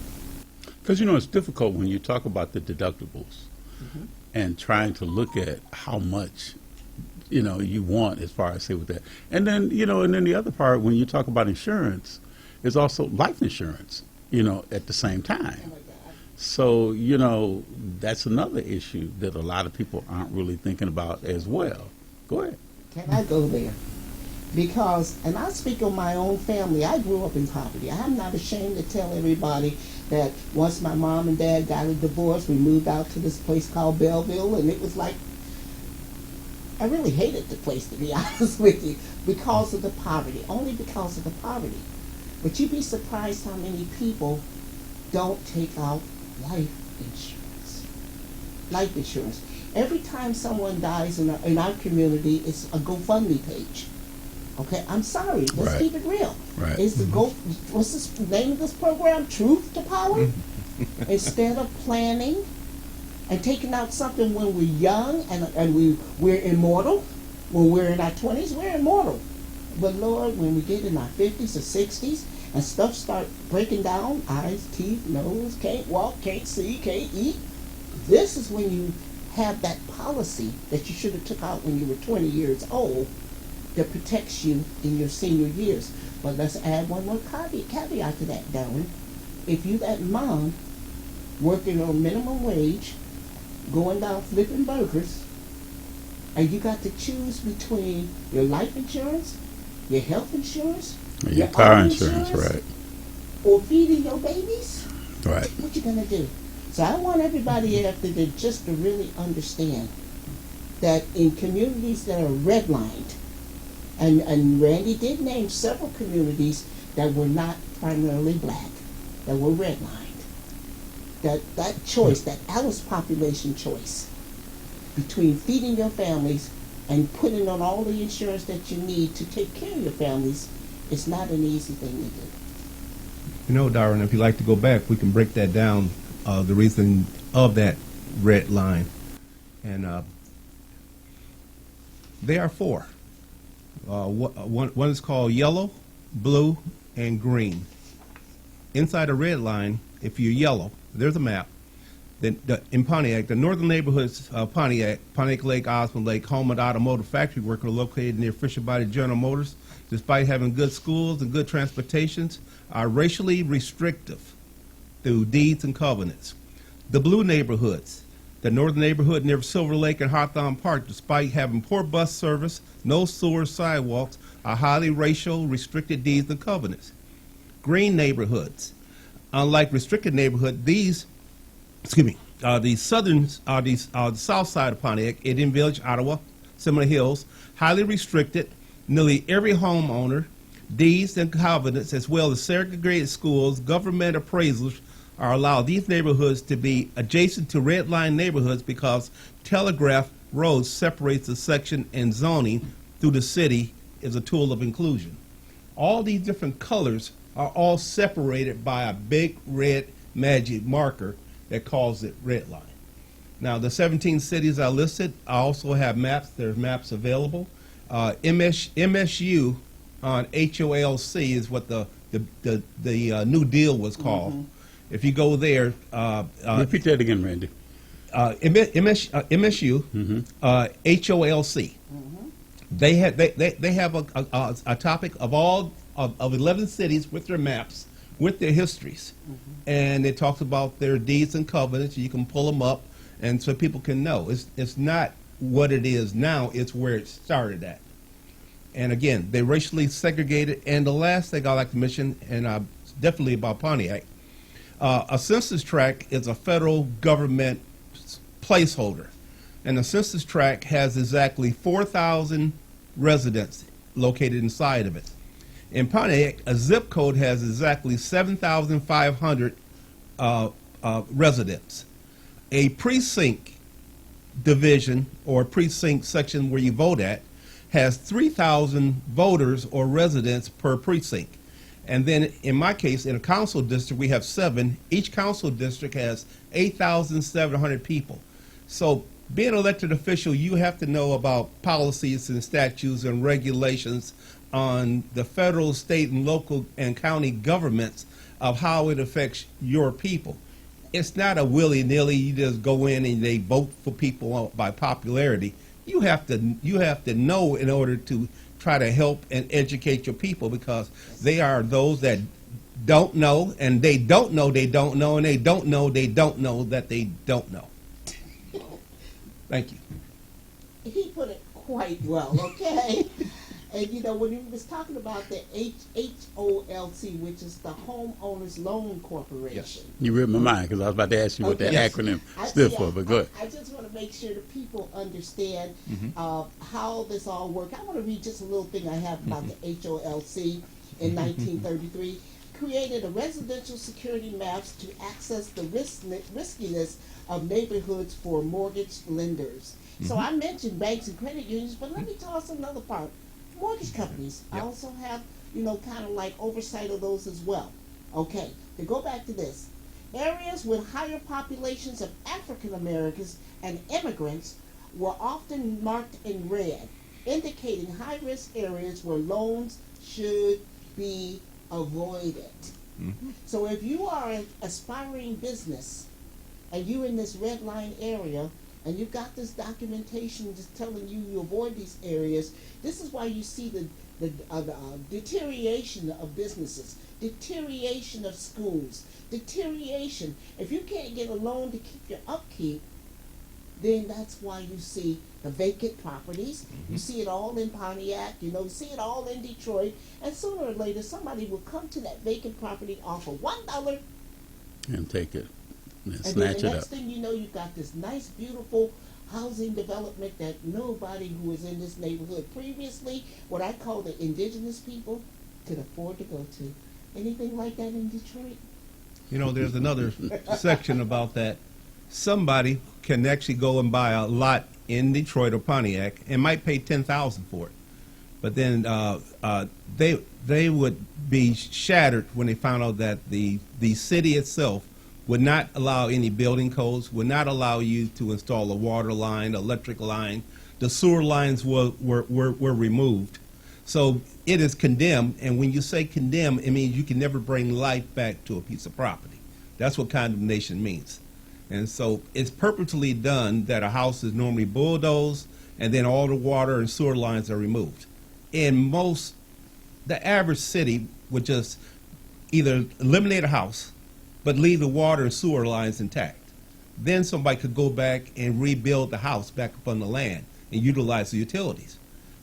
Because, you know, it's difficult when you talk about the deductibles and trying to look at how much, you know, you want as far as say with that. And then, you know, and then the other part, when you talk about insurance, is also life insurance, you know, at the same time. So, you know, that's another issue that a lot of people aren't really thinking about as well. Go ahead. Can I go there? Because, and I speak on my own family, I grew up in poverty. I'm not ashamed to tell everybody that once my mom and dad got a divorce, we moved out to this place called Belleville, and it was like, I really hated the place, to be honest with you, because of the poverty, only because of the poverty. But you'd be surprised how many people don't take out life insurance. Life insurance. Every time someone dies in our community, it's a GoFundMe page. Okay, I'm sorry. Let's keep it real. Right. Is the what's the name of this program? Truth to Power. Instead of planning and taking out something when we're young and we're immortal. When we're in our 20s, we're immortal. But Lord, when we get in our 50s or 60s and stuff start breaking down, eyes, teeth, nose, can't walk, can't see, can't eat, this is when you have that policy that you should have took out when you were 20 years old that protects you in your senior years. But let's add one more caveat to that, Darwin. If you that mom working on minimum wage, going down flipping burgers, and you got to choose between your life insurance, your health insurance, Your car auto insurance, right. or feeding your babies, Right. what you gonna do? So I want everybody after to just to really understand that in communities that are redlined, and Randy did name several communities that were not primarily black, that were redlined. That choice, that Alice population choice between feeding your families and putting on all the insurance that you need to take care of your families is not an easy thing to do. You know, Darwin, if you'd like to go back, we can break that down, the reason of that red line. And There are four. One is called yellow, blue, and green. Inside a red line, if you're yellow, there's a map. In Pontiac, the northern neighborhoods of Pontiac Lake, Osmond Lake, home of the automotive factory worker located near Fisher Body General Motors, despite having good schools and good transportations, are racially restrictive through deeds and covenants. The blue neighborhoods, the northern neighborhood near Silver Lake and Hawthorne Park, despite having poor bus service, no sewer, sidewalks, are highly racial, restricted deeds and covenants. Green neighborhoods, unlike restricted neighborhood, the south side of Pontiac, Indian Village, Ottawa, Seminole Hills, highly restricted. Nearly every homeowner, deeds and covenants, as well as segregated schools, government appraisals are allowed these neighborhoods to be adjacent to red line neighborhoods because Telegraph Road separates the section, and zoning through the city is a tool of inclusion. All these different colors are all separated by a big red magic marker that calls it red line. Now, the 17 cities I listed, I also have maps. There's maps available. MSU on HOLC is what the New Deal was called. Mm-hmm. If you go there, Repeat that again, Randy. MSU, HOLC. They have a topic of all of 11 cities with their maps, with their histories, and it talks about their deeds and covenants. You can pull them up, and so people can know. It's not what it is now; it's where it started at. And again, they're racially segregated. And the last thing I like to mention, and definitely about Pontiac, a census tract is a federal government placeholder, and the census tract has exactly 4,000 residents located inside of it. In Pontiac, a zip code has exactly 7,500 residents. A precinct division or precinct section where you vote at has 3,000 voters or residents per precinct. And then in my case, in a council district, we have 7. Each council district has 8,700 people. So being an elected official, you have to know about policies and statutes and regulations on the federal, state, and local and county governments of how it affects your people. It's not a willy-nilly, you just go in and they vote for people by popularity. You have to know in order to try to help and educate your people, because they are those that don't know, and they don't know they don't know, and they don't know that they don't know. Thank you. He put it quite well, okay? And you know, when he was talking about the HOLC, which is the Homeowners Loan Corporation. Yes. You read my mind because I was about to ask you what that Okay. Yes. acronym stood for, but go ahead. I just want to make sure that people understand how this all works. I want to read just a little thing I have about the HOLC in 1933. Created a residential security maps to access the riskiness of neighborhoods for mortgage lenders. So I mentioned banks and credit unions, but let me toss another part. Mortgage companies also have, you know, kind of like oversight of those as well. Okay, to go back to this, areas with higher populations of African Americans and immigrants were often marked in red, indicating high-risk areas where loans should be avoided. So if you are an aspiring business and you're in this red line area, and you've got this documentation just telling you avoid these areas, this is why you see the deterioration of businesses, deterioration of schools, deterioration. If you can't get a loan to keep your upkeep, then that's why you see the vacant properties. You see it all in Pontiac, you know, you see it all in Detroit, and sooner or later somebody will come to that vacant property, offer $1, And take it and and then snatch the it next up. thing you know, you've got this nice, beautiful housing development that nobody who was in this neighborhood previously, what I call the indigenous people, could afford to go to. Anything like that in Detroit? You know, there's another section about that. Somebody can actually go and buy a lot in Detroit or Pontiac and might pay $10,000 for it, but then they would be shattered when they found out that the city itself would not allow any building codes, would not allow you to install a water line, electric line, the sewer lines were removed. So it is condemned, and when you say condemn, it means you can never bring life back to a piece of property. That's what condemnation means. And so it's purposely done that a house is normally bulldozed, and then all the water and sewer lines are removed. In the average city would just either eliminate a house, but leave the water and sewer lines intact. Then somebody could go back and rebuild the house back up on the land and utilize the utilities.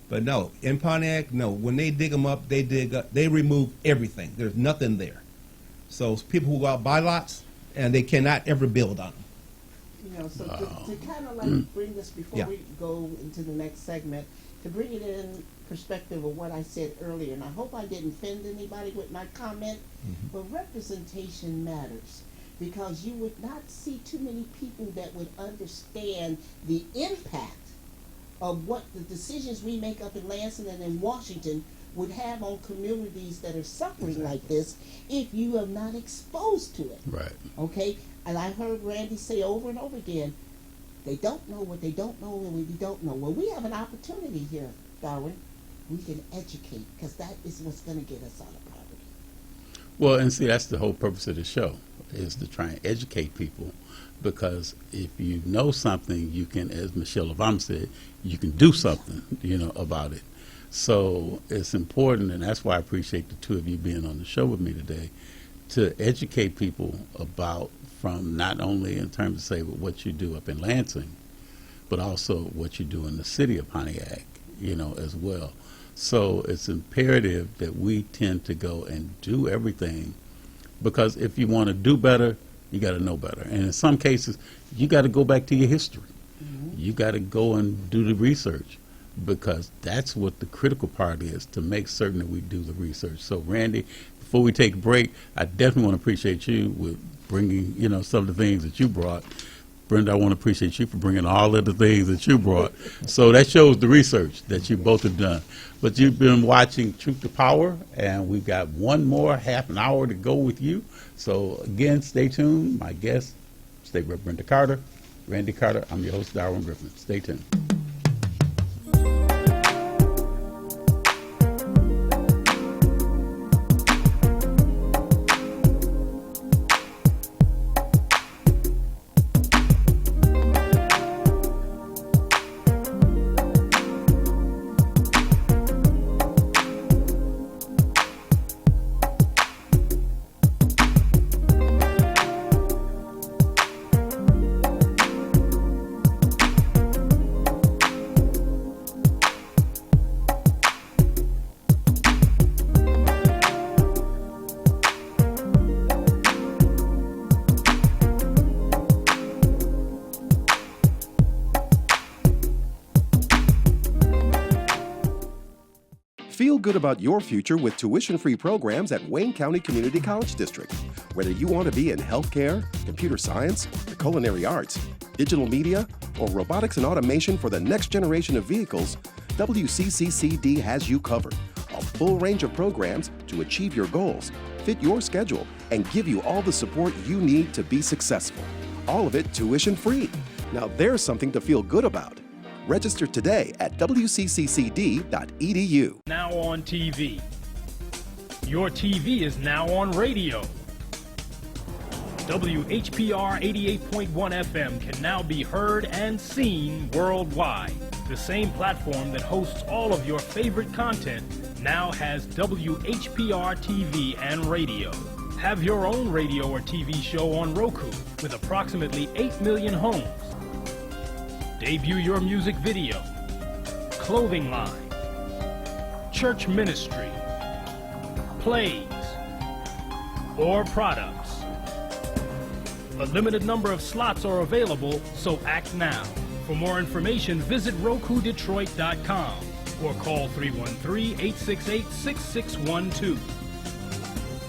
But no, in Pontiac, no. When they dig them up, they remove everything. There's nothing there. So it's people who go out buy lots, and they cannot ever build on them. You know, so to kind of like bring this before Yeah. we go into the next segment, to bring it in perspective of what I said earlier, and I hope I didn't offend anybody with my comment, but representation matters, because you would not see too many people that would understand the impact of what the decisions we make up in Lansing and in Washington would have on communities that are suffering like this if you are not exposed to it. Right. Okay? And I heard Randy say over and over again, they don't know what they don't know and we don't know. Well, we have an opportunity here, Darwin. We can educate, because that is what's going to get us out of poverty. Well, and see, that's the whole purpose of the show, is to try and educate people, because if you know something, you can, as Michelle Obama said, you can do something, about it. So it's important, and that's why I appreciate the two of you being on the show with me today, to educate people about, from not only in terms of, say, what you do up in Lansing, but also what you do in the city of Pontiac, as well. So it's imperative that we tend to go and do everything, because if you want to do better, you got to know better. And in some cases, you got to go back to your history. You got to go and do the research, because that's what the critical part is, to make certain that we do the research. So, Randy, before we take a break, I definitely want to appreciate you with bringing, some of the things that you brought. Brenda, I want to appreciate you for bringing all of the things that you brought. So that shows the research that you both have done. But you've been watching Truth to Power, and we've got one more half an hour to go with you. So, again, stay tuned. My guest, State Rep. Brenda Carter, Randy Carter. I'm your host, Darwin Griffin. Stay tuned. Feel good about your future with tuition-free programs at Wayne County Community College District. Whether you want to be in healthcare, computer science, the culinary arts, digital media, or robotics and automation for the next generation of vehicles, WCCCD has you covered. A full range of programs to achieve your goals, fit your schedule, and give you all the support you need to be successful. All of it tuition-free. Now there's something to feel good about. Register today at wcccd.edu. Now on TV. Your TV is now on radio. WHPR 88.1 FM can now be heard and seen worldwide. The same platform that hosts all of your favorite content now has WHPR TV and radio. Have your own radio or TV show on Roku with approximately 8 million homes. Debut your music video, clothing line, church ministry, plays, or products. A limited number of slots are available, so act now. For more information, visit RokuDetroit.com or call 313-868-6612.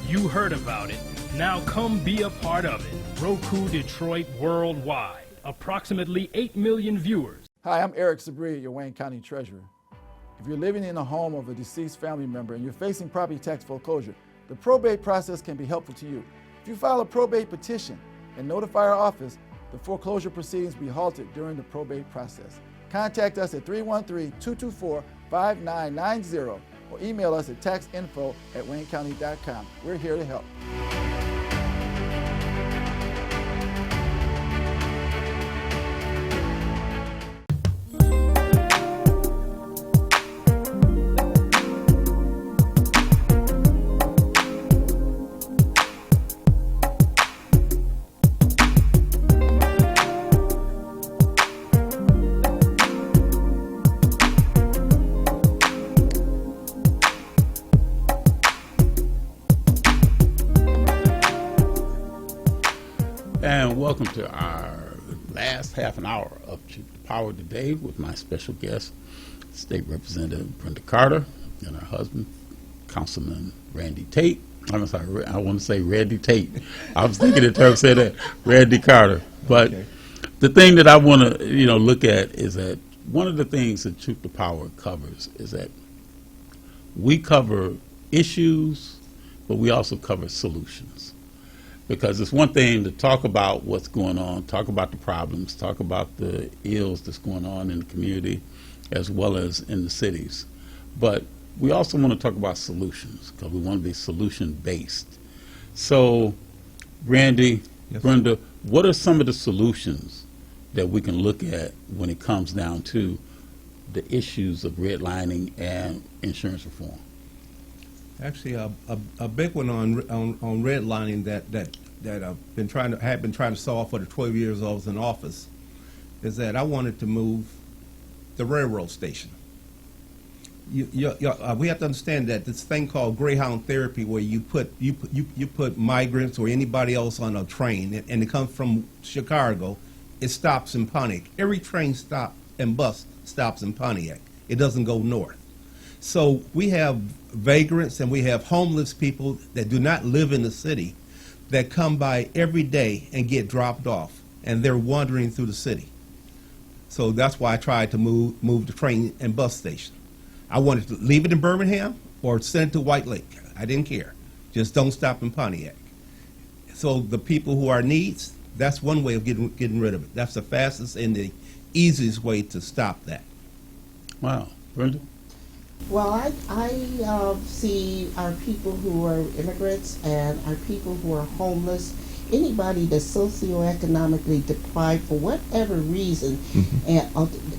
You heard about it. Now come be a part of it. Roku Detroit Worldwide. Approximately 8 million viewers. Hi, I'm Eric Sabria, your Wayne County Treasurer. If you're living in a home of a deceased family member and you're facing property tax foreclosure, the probate process can be helpful to you. If you file a probate petition and notify our office, the foreclosure proceedings will be halted during the probate process. Contact us at 313-224-5990 or email us at taxinfo@waynecounty.com. We're here to help. And welcome to our last half an hour of Truth to Power today with my special guest, State Representative Brenda Carter, and her husband, Councilman Randy Tate. I'm sorry, I want to say Randy Tate. I was thinking in terms of that, Randy Carter. But the thing that I want to look at is that one of the things that Truth to Power covers is that we cover issues, but we also cover solutions. Because it's one thing to talk about what's going on, talk about the problems, talk about the ills that's going on in the community as well as in the cities. But we also want to talk about solutions because we want to be solution-based. So, Randy, Yes. Brenda, what are some of the solutions that we can look at when it comes down to the issues of redlining and insurance reform? Actually, a big one on redlining that I've been trying to solve for the 12 years I was in office is that I wanted to move the railroad station. We have to understand that this thing called Greyhound therapy, where you put migrants or anybody else on a train, and it comes from Chicago, it stops in Pontiac. Every train stop and bus stops in Pontiac. It doesn't go north. So we have vagrants and we have homeless people that do not live in the city that come by every day and get dropped off, and they're wandering through the city. So that's why I tried to move the train and bus station. I wanted to leave it in Birmingham or send it to White Lake. I didn't care. Just don't stop in Pontiac. So the people who are needs, that's one way of getting rid of it. That's the fastest and the easiest way to stop that. Wow. Brenda? Well, I see our people who are immigrants and our people who are homeless, anybody that's socioeconomically deprived for whatever reason, and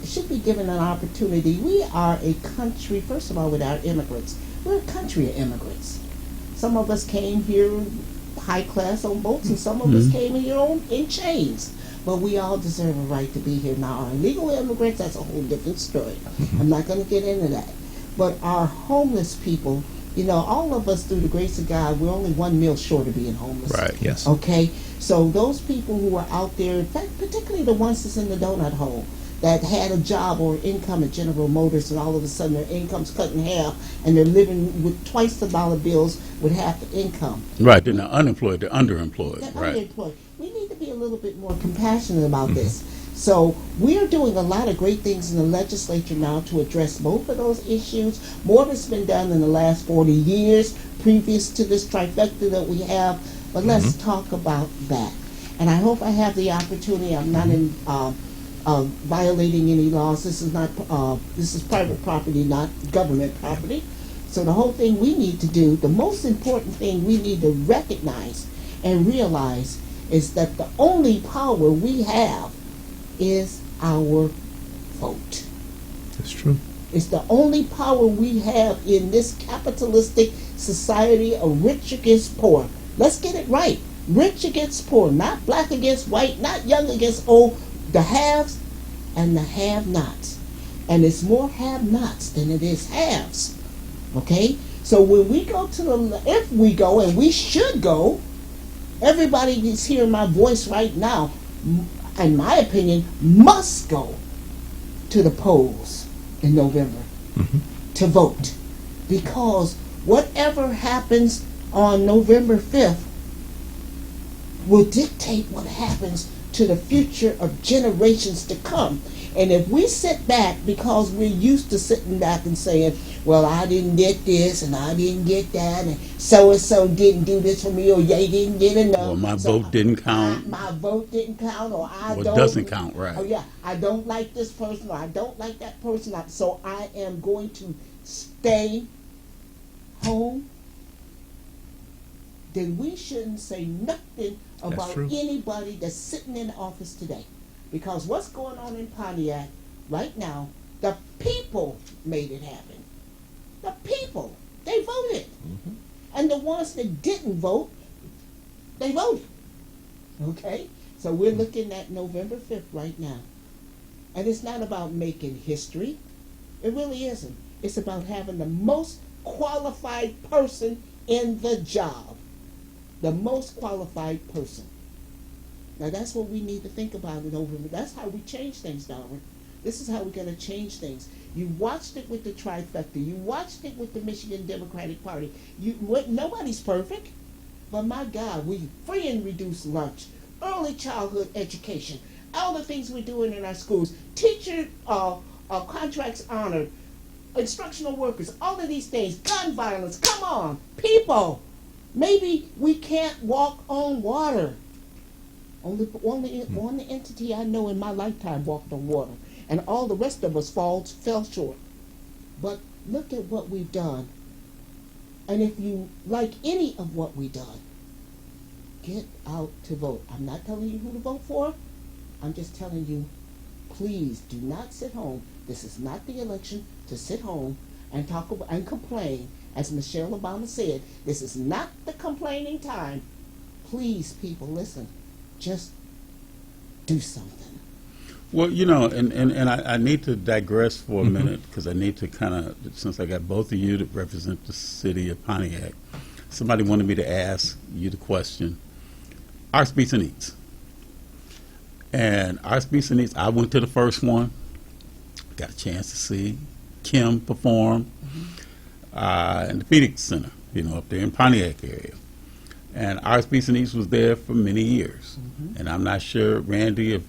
should be given an opportunity. We are a country, first of all, with our immigrants. We're a country of immigrants. Some of us came here high class on boats, and some of us came here in chains. But we all deserve a right to be here. Now, our illegal immigrants, that's a whole different story. I'm not going to get into that. But our homeless people, all of us, through the grace of God, we're only 1 meal short of being homeless. Right. Yes. Okay? So those people who are out there, in fact, particularly the ones that's in the donut hole, that had a job or income at General Motors, and all of a sudden their income's cut in half, and they're living with twice the dollar bills with half the income. Right, they're not unemployed, they're underemployed. They're Right. underemployed. We need to be a little bit more compassionate about this. So we're doing a lot of great things in the legislature now to address both of those issues. More has been done in the last 40 years previous to this trifecta that we have, but let's talk about that. And I hope I have the opportunity. I'm not in violating any laws. This is not this is private property, not government property. So the whole thing we need to do, the most important thing we need to recognize and realize is that the only power we have is our vote. That's true. It's the only power we have in this capitalistic society of rich against poor. Let's get it right. Rich against poor, not black against white, not young against old. The haves and the have-nots. And it's more have-nots than it is haves. Okay? So when we go to if we go, and we should go, everybody that's hearing my voice right now, in my opinion, must go to the polls in November to vote. Because whatever happens on November 5th will dictate what happens to the future of generations to come. And if we sit back because we're used to sitting back and saying, well, I didn't get this and I didn't get that and so didn't do this for me or they didn't get enough. Or my so vote didn't count. My vote didn't count or I Or don't. doesn't count, right. Oh yeah, I don't like this person or I don't like that person. So I am going to stay home. Then we shouldn't say nothing about true. anybody that's sitting in office today. Because what's going on in Pontiac right now, the people made it happen. The people, they voted. And the ones that didn't vote, they voted. Okay? So we're looking at November 5th right now. And it's not about making history. It really isn't. It's about having the most qualified person in the job. The most qualified person. Now that's what we need to think about it over. That's how we change things, Darwin. This is how we're going to change things. You watched it with the trifecta. You watched it with the Michigan Democratic Party. Nobody's perfect, but my God, we free and reduced lunch, early childhood education, all the things we're doing in our schools, teacher contracts honored, instructional workers, all of these things, gun violence. Come on, people. Maybe we can't walk on water. Only one entity I know in my lifetime walked on water, and all the rest of us fell short. But look at what we've done. And if you like any of what we've done, get out to vote. I'm not telling you who to vote for. I'm just telling you, please do not sit home. This is not the election to sit home and talk about and complain. As Michelle Obama said, this is not the complaining time. Please, people, listen. Just do something. Well, and I need to digress for a minute because I need to kind of, since I got both of you that represent the city of Pontiac, somebody wanted me to ask you the question, Arts Beats and Eats. And Arts Beats and Eats, I went to the first one, got a chance to see Kim perform in the Phoenix Center, up there in Pontiac area. And Arts Beats and Eats was there for many years. And I'm not sure, Randy, if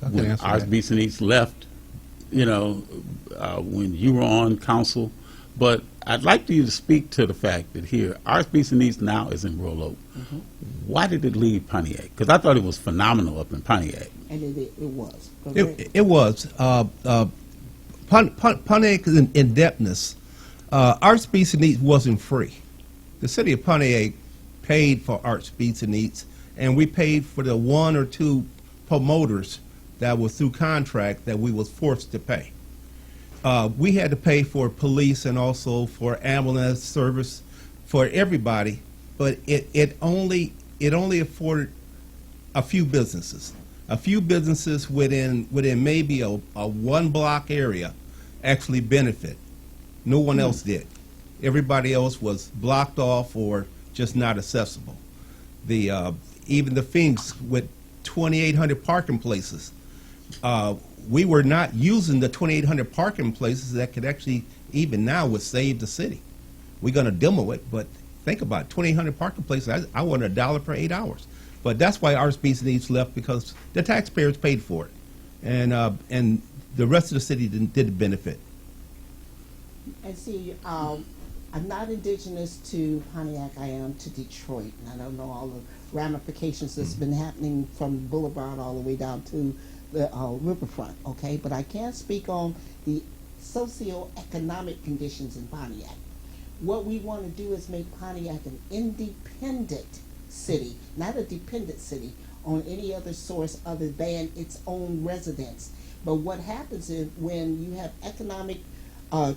when Arts Beats and Eats left, when you were on council. But I'd like you to speak to the fact that here, Arts Beats and Eats now is in Royal Oak. Why did it leave Pontiac? Because I thought it was phenomenal up in Pontiac. And it was. It was. Pontiac is in depthness. Arts Beats and Eats wasn't free. The city of Pontiac paid for Arts Beats and Eats, and we paid for the one or two promoters that was through contract that we was forced to pay. We had to pay for police and also for ambulance service for everybody, but it only afforded a few businesses. A few businesses within maybe a 1 block area actually benefit. No one else did. Everybody else was blocked off or just not accessible. Even the Phoenix with 2,800 parking places, we were not using the 2,800 parking places that could actually, even now, would save the city. We're going to demo it, but think about it, 2,800 parking places. I want $1 per 8 hours. But that's why Arts Beats and Eats left, because the taxpayers paid for it, and the rest of the city didn't benefit. And see, I'm not indigenous to Pontiac. I am to Detroit, and I don't know all the ramifications that's been happening from Boulevard all the way down to the riverfront. Okay, but I can speak on the socioeconomic conditions in Pontiac. What we want to do is make Pontiac an independent city, not a dependent city on any other source other than its own residents. But what happens is when you have economic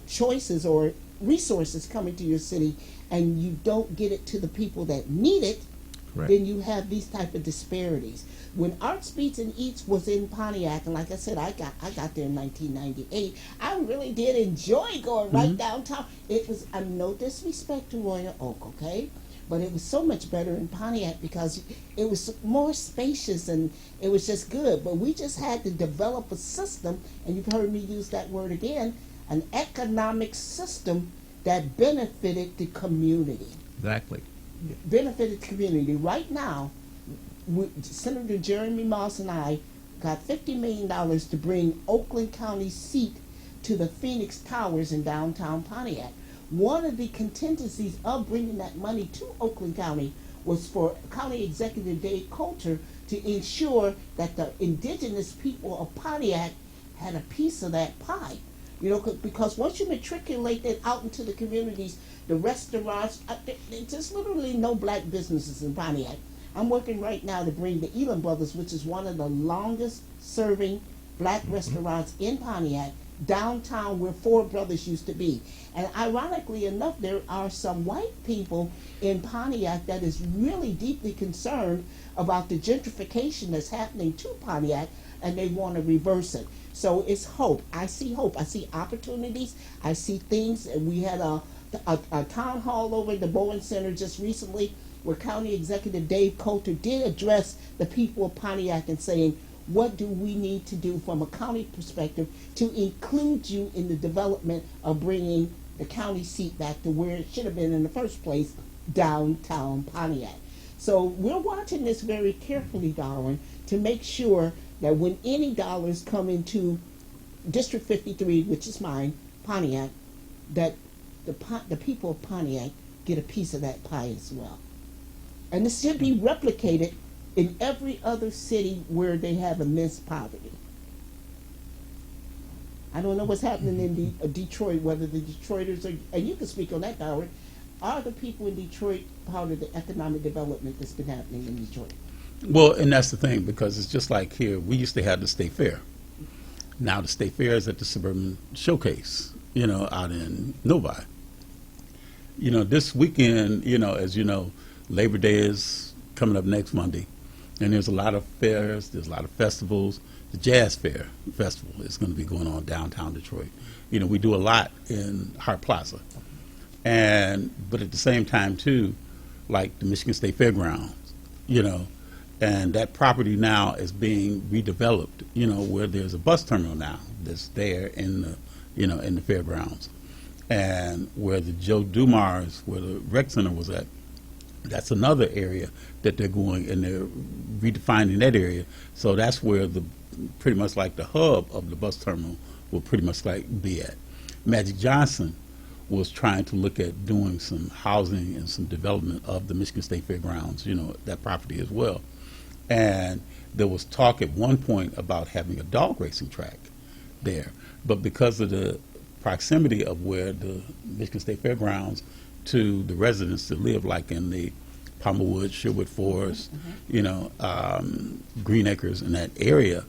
choices or resources coming to your city and you don't get it to the people that need it, Correct. then you have these type of disparities. When Arts Beats and Eats was in Pontiac, and like I said, I got there in 1998, I really did enjoy going right downtown. It was no disrespect to Royal Oak, okay? But it was so much better in Pontiac because it was more spacious and it was just good. But we just had to develop a system, and you've heard me use that word again, an economic system that benefited the community. Exactly. Benefited the community. Right now, Senator Jeremy Moss and I got $50 million to bring Oakland County's seat to the Phoenix Towers in downtown Pontiac. One of the contingencies of bringing that money to Oakland County was for County Executive Dave Coulter to ensure that the indigenous people of Pontiac had a piece of that pie. You know, because once you matriculate it out into the communities, the restaurants, there's literally no black businesses in Pontiac. I'm working right now to bring the Elam Brothers, which is one of the longest serving black restaurants in Pontiac, downtown where Four Brothers used to be. And ironically enough, there are some white people in Pontiac that is really deeply concerned about the gentrification that's happening to Pontiac, and they want to reverse it. So it's hope. I see hope. I see opportunities. I see things. And we had a town hall over at the Bowen Center just recently where County Executive Dave Coulter did address the people of Pontiac and saying, what do we need to do from a county perspective to include you in the development of bringing the county seat back to where it should have been in the first place, downtown Pontiac. So we're watching this very carefully, Darwin, to make sure that when any dollars come into District 53, which is mine, Pontiac, that the people of Pontiac get a piece of that pie as well. And this should be replicated in every other city where they have immense poverty. I don't know what's happening in Detroit, whether the Detroiters are, and you can speak on that, Howard, are the people in Detroit part of the economic development that's been happening in Detroit? Well, and that's the thing, because it's just like here, we used to have the State Fair. Now the State Fair is at the Suburban Showcase, you know, out in Novi. You know, this weekend, you know, as you know, Labor Day is coming up next Monday, and there's a lot of fairs, there's a lot of festivals. The Jazz Fair Festival is going to be going on downtown Detroit. You know, we do a lot in Hart Plaza. But at the same time, too, like the Michigan State Fairgrounds, you know, and that property now is being redeveloped, you know, where there's a bus terminal now that's there in the, you know, in the fairgrounds. And where the Joe Dumars, where the rec center was at, that's another area that they're going, and they're redefining that area. So that's where the, pretty much like the hub of the bus terminal will pretty much like be at. Magic Johnson was trying to look at doing some housing and some development of the Michigan State Fairgrounds, you know, that property as well. And there was talk at one point about having a dog racing track there. But because of the proximity of where the Michigan State Fairgrounds to the residents that live, like in the Palmerwood, Sherwood Forest, you know, Green Acres, in that area,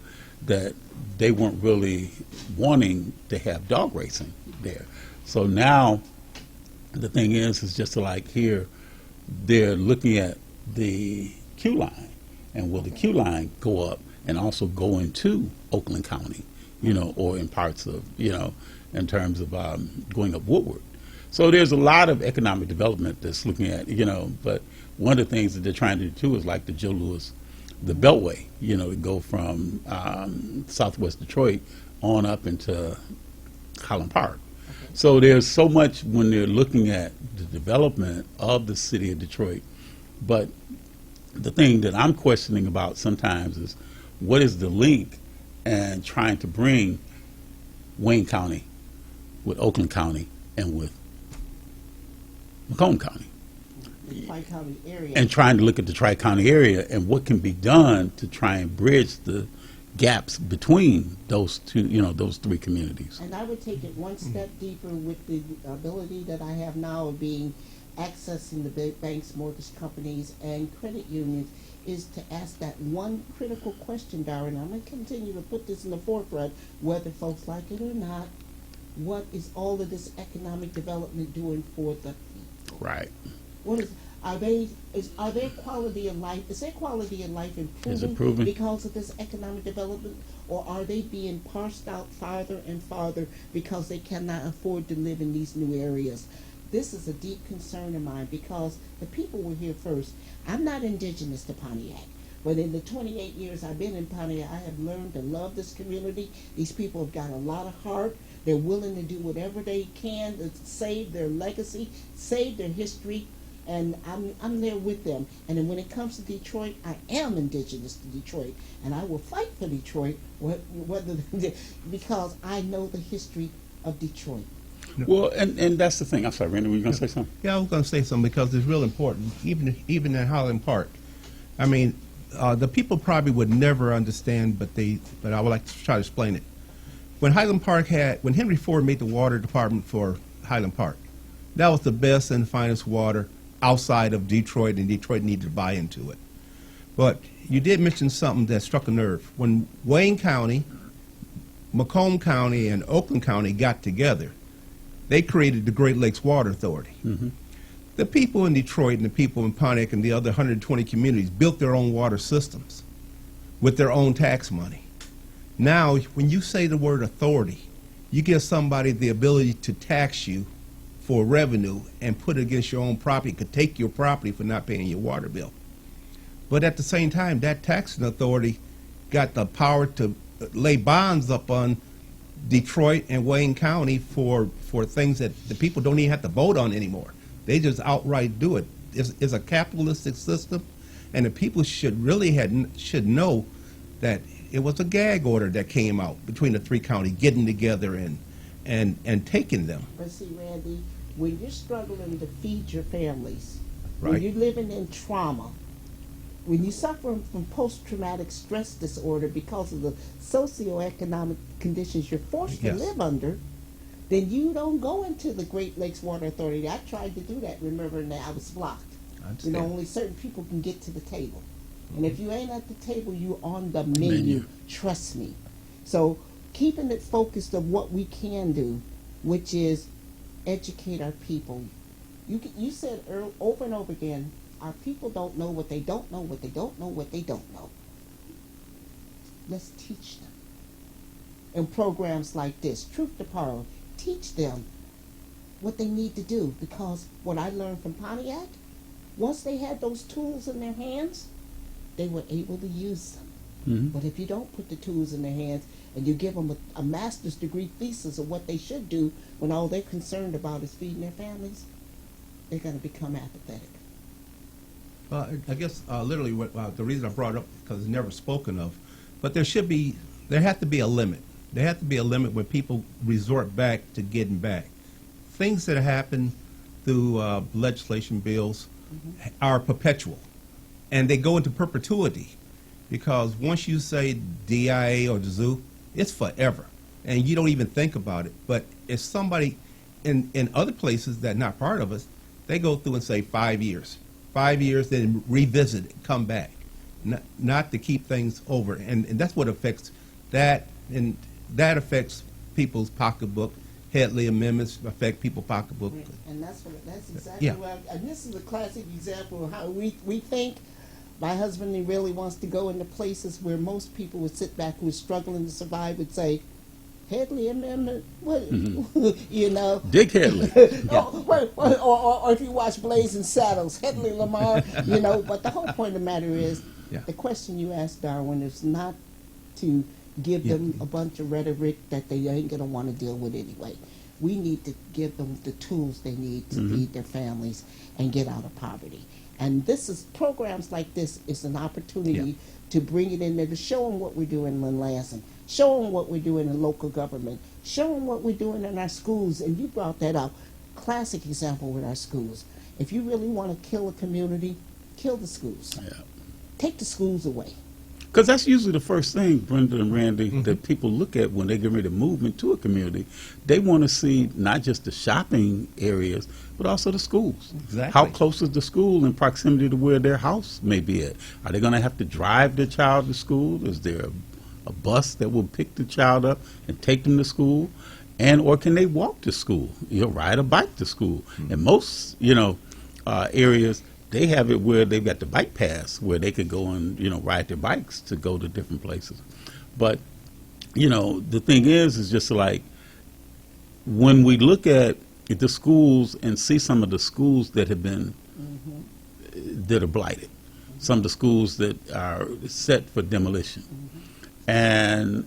that they weren't really wanting to have dog racing there. So now the thing is just like here, they're looking at the Q line, and will the Q line go up and also go into Oakland County, you know, or in parts of, you know, in terms of going up Woodward. So there's a lot of economic development that's looking at, you know, but one of the things that they're trying to do too is like the Joe Louis, the Beltway, you know, to go from southwest Detroit on up into Collin Park. So there's so much when they're looking at the development of the city of Detroit. But the thing that I'm questioning about sometimes is what is the link and trying to bring Wayne County with Oakland County and with Macomb County. The Tri-County area. And trying to look at the Tri-County area and what can be done to try and bridge the gaps between those two, you know, those three communities. And I would take it one step deeper with the ability that I have now of being accessing the big banks, mortgage companies, and credit unions, is to ask that one critical question, Darren. I'm going to continue to put this in the forefront, whether folks like it or not. What is all of this economic development doing for the people? Right. What is? Are their quality of life? Is their quality of life Is it improving improving? because of this economic development, or are they being parsed out farther and farther because they cannot afford to live in these new areas? This is a deep concern of mine because the people were here first. I'm not indigenous to Pontiac, but in the 28 years I've been in Pontiac, I have learned to love this community. These people have got a lot of heart. They're willing to do whatever they can to save their legacy, save their history. and I'm there with them. And then when it comes to Detroit, I am indigenous to Detroit, and I will fight for Detroit, whether because I know the history of Detroit. Well, and that's the thing. I'm sorry, Randy, were you going to say something? Yeah, I was going to say something because it's real important, even in Highland Park. I mean, the people probably would never understand, but I would like to try to explain it. When Henry Ford made the water department for Highland Park, that was the best and finest water outside of Detroit, and Detroit needed to buy into it. But you did mention something that struck a nerve. When Wayne County, Macomb County, and Oakland County got together, they created the Great Lakes Water Authority. Mm-hmm. The people in Detroit and the people in Pontiac and the other 120 communities built their own water systems with their own tax money. Now, when you say the word authority, you give somebody the ability to tax you for revenue and put it against your own property, could take your property for not paying your water bill. But at the same time, that taxing authority got the power to lay bonds up on Detroit and Wayne County for things that the people don't even have to vote on anymore. They just outright do it. It's a capitalistic system, and the people should know that it was a gag order that came out between the three counties getting together and taking them. But see, Randy, when you're struggling to feed your families, Right. when you're living in trauma, when you suffer from post-traumatic stress disorder because of the socioeconomic conditions you're forced to Yes. live under, then you don't go into the Great Lakes Water Authority. I tried to do that, remember, and I was blocked. I understand. Only certain people can get to the table. And if you ain't at the table, you're on the menu. Trust me. So keeping it focused of what we can do, which is educate our people. You said over and over again, our people don't know what they don't know, what they don't know, what they don't know. Let's teach them. In programs like this, Truth to Power, teach them what they need to do, because what I learned from Pontiac, once they had those tools in their hands, they were able to use them. Mm-hmm. But if you don't put the tools in their hands and you give them a master's degree thesis of what they should do when all they're concerned about is feeding their families, they're going to become apathetic. I guess literally the reason I brought it up because it's never spoken of, but there has to be a limit. There has to be a limit when people resort back to getting back. Things that happen through legislation bills are perpetual, and they go into perpetuity, because once you say DIA or the zoo, it's forever, and you don't even think about it. But if somebody in other places that are not part of us, they go through and say 5 years. 5 years, then revisit it, come back, not to keep things over, and that's what affects that, and that affects people's pocketbook. Headley amendments affect people's pocketbook. And that's exactly Yeah. what and this is a classic example of how we think. My husband, he really wants to go into places where most people would sit back who are struggling to survive would say, Headley Amendment, what, you know. Dick Headley. or if you watch Blazing Saddles, Headley Lamar, you know. But the whole point of the matter is, the question you asked Darwin is not to give them a bunch of rhetoric that they ain't going to want to deal with anyway. We need to give them the tools they need to feed their families and get out of poverty. And programs like this is an opportunity to bring it in there, to show them what we're doing in Lansing, show them what we're doing in local government, show them what we're doing in our schools. And you brought that up. Classic example with our schools. If you really want to kill a community, kill the schools. Yeah. Take the schools away. Because that's usually the first thing, Brenda and Randy, that people look at when they get ready to move into a community. They want to see not just the shopping areas, but also the schools. Exactly. How close is the school in proximity to where their house may be at? Are they going to have to drive their child to school? Is there a bus that will pick the child up and take them to school? Or can they walk to school? Ride a bike to school. In most, areas, they have it where they've got the bike pass where they could go and, ride their bikes to go to different places. But, the thing is just like when we look at the schools and see some of the schools that have been, that are blighted, some of the schools that are set for demolition. And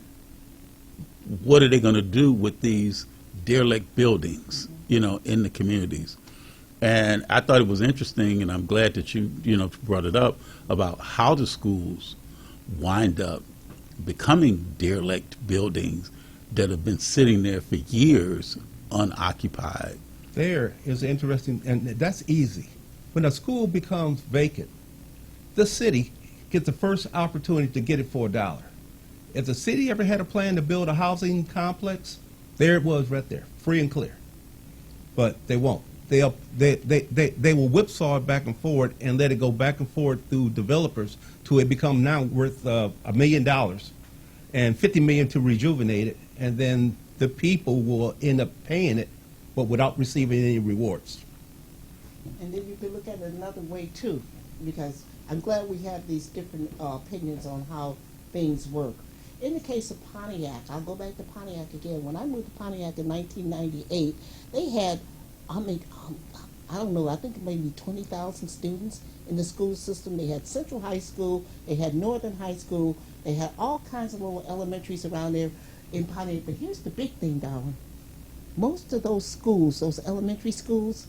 what are they going to do with these derelict buildings, in the communities? And I thought it was interesting, and I'm glad that you brought it up about how the schools wind up becoming derelict buildings that have been sitting there for years unoccupied. There is interesting, and that's easy. When a school becomes vacant, the city gets the first opportunity to get it for $1. If the city ever had a plan to build a housing complex, there it was right there, free and clear. But they won't. They will whipsaw it back and forth and let it go back and forth through developers till it become now worth $1 million and $50 million to rejuvenate it, and then the people will end up paying it, but without receiving any rewards. And then you can look at it another way too, because I'm glad we have these different opinions on how things work. In the case of Pontiac, I'll go back to Pontiac again. When I moved to Pontiac in 1998, they had, I don't know, I think maybe 20,000 students in the school system. They had Central High School, they had Northern High School, they had all kinds of little elementaries around there in Pontiac. But here's the big thing, Darwin. Most of those schools, those elementary schools,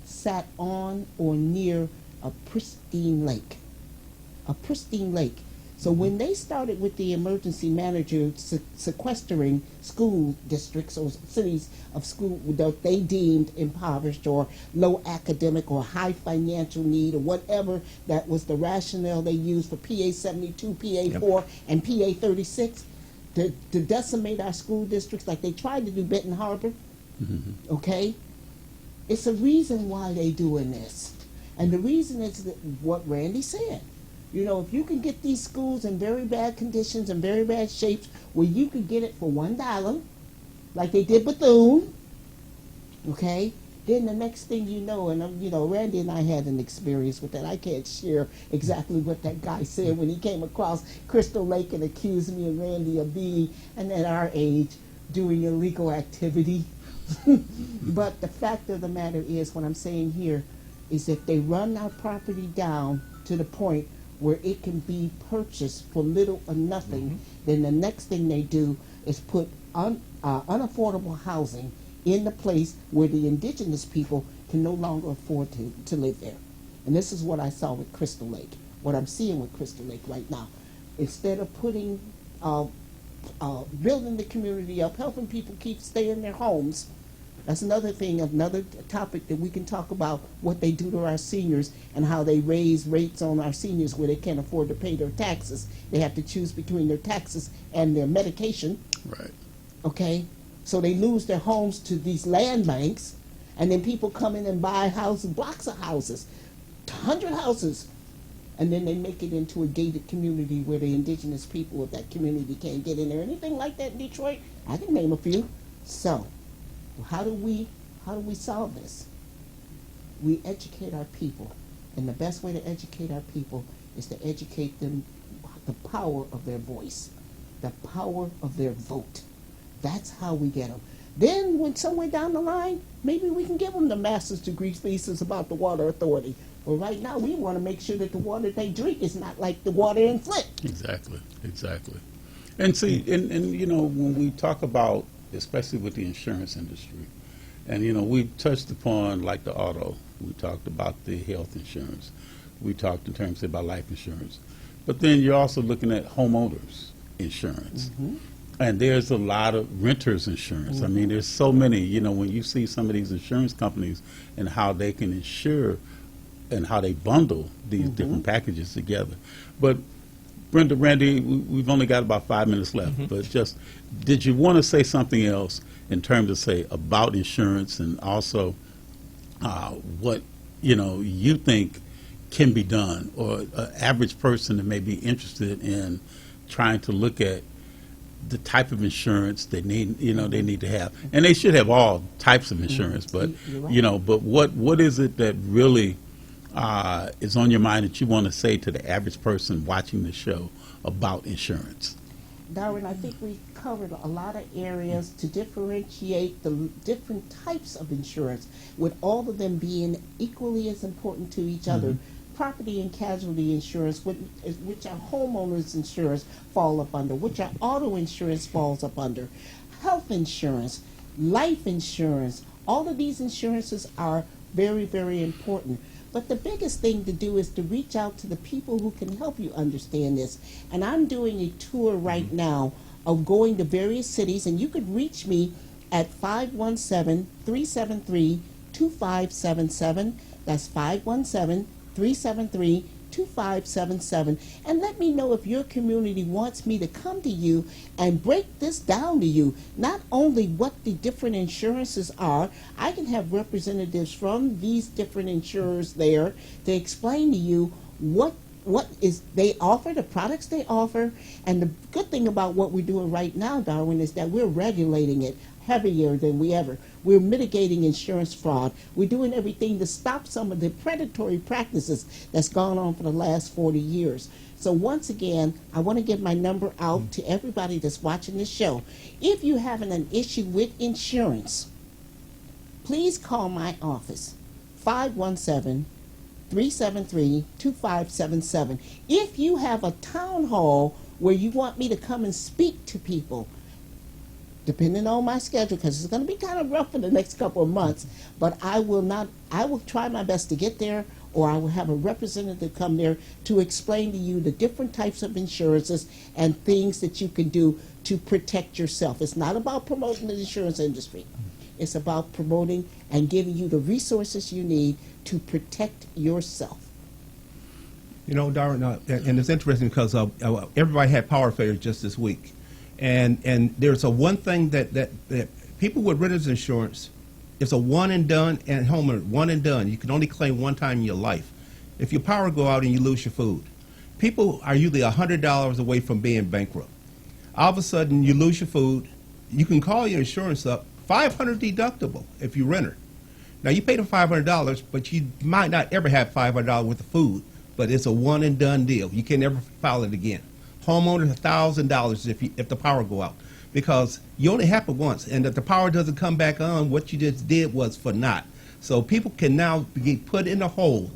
sat on or near a pristine lake. A pristine lake. So when they started with the emergency manager sequestering school districts or cities of school that they deemed impoverished or low academic or high financial need or whatever, that was the rationale they used for PA 72, PA 4, and PA 36 to decimate our school districts like they tried to do Benton Harbor. Okay? It's a reason why they're doing this. And the reason is that what Randy said. You know, if you can get these schools in very bad conditions and very bad shapes where you could get it for $1, like they did Bethune, okay, then the next thing you know, and Randy and I had an experience with that. I can't share exactly what that guy said when he came across Crystal Lake and accused me and Randy of being, and at our age, doing illegal activity. But the fact of the matter is, what I'm saying here is that they run our property down to the point where it can be purchased for little or nothing, then the next thing they do is put unaffordable housing in the place where the indigenous people can no longer afford to live there. And this is what I saw with Crystal Lake, what I'm seeing with Crystal Lake right now. Instead of putting, building the community up, helping people keep staying in their homes, that's another thing, another topic that we can talk about, what they do to our seniors and how they raise rates on our seniors where they can't afford to pay their taxes. They have to choose between their taxes and their medication. Right. Okay? So they lose their homes to these land banks, and then people come in and buy houses, blocks of houses, 100 houses, and then they make it into a gated community where the indigenous people of that community can't get in there. Anything like that in Detroit? I can name a few. So, how do we solve this? We educate our people, and the best way to educate our people is to educate them the power of their voice, the power of their vote. That's how we get them. Then, when somewhere down the line, maybe we can give them the master's degree thesis about the water authority. But right now, we want to make sure that the water they drink is not like the water in Flint. Exactly. And see, and when we talk about, especially with the insurance industry, and we touched upon like the auto, we talked about the health insurance, we talked in terms about life insurance, but then you're also looking at homeowners insurance, and there's a lot of renters insurance. I mean, there's so many. When you see some of these insurance companies and how they can insure and how they bundle these different packages together, but Brenda, Randy, we've only got about 5 minutes left, but just, did you want to say something else in terms of, say, about insurance and also what, you think can be done, or an average person that may be interested in trying to look at the type of insurance they need, they need to have. And they should have all types of insurance, but, but what is it that really is on your mind that you want to say to the average person watching the show about insurance? Darwin, I think we covered a lot of areas to differentiate the different types of insurance, with all of them being equally as important to each other. Property and casualty insurance, which our homeowners insurance fall up under, which our auto insurance falls up under, health insurance, life insurance. All of these insurances are very, very important. But the biggest thing to do is to reach out to the people who can help you understand this. And I'm doing a tour right now of going to various cities, and you could reach me at 517-373-2577. That's 517-373-2577. And let me know if your community wants me to come to you and break this down to you. Not only what the different insurances are, I can have representatives from these different insurers there to explain to you what is they offer, the products they offer. And the good thing about what we're doing right now, Darwin, is that we're regulating it heavier than we ever. We're mitigating insurance fraud. We're doing everything to stop some of the predatory practices that's gone on for the last 40 years. So once again, I want to give my number out to everybody that's watching this show. If you're having an issue with insurance, please call my office, 517-373-2577. If you have a town hall where you want me to come and speak to people, depending on my schedule, because it's going to be kind of rough for the next couple of months, but I will try my best to get there, or I will have a representative come there to explain to you the different types of insurances and things that you can do to protect yourself. It's not about promoting the insurance industry. It's about promoting and giving you the resources you need to protect yourself. You know, Darwin, and it's interesting because everybody had power failures just this week. And there's a one thing that people with renters insurance, it's a one and done, and homeowner, one and done. You can only claim one time in your life. If your power go out and you lose your food, people are usually $100 away from being bankrupt. All of a sudden, you lose your food. You can call your insurance up, $500 deductible if you renter. Now, you pay the $500, but you might not ever have $500 worth of food, but it's a one and done deal. You can never file it again. Homeowners, $1,000 if the power go out, because you only have it once, and if the power doesn't come back on, what you just did was for naught. So people can now be put in a hole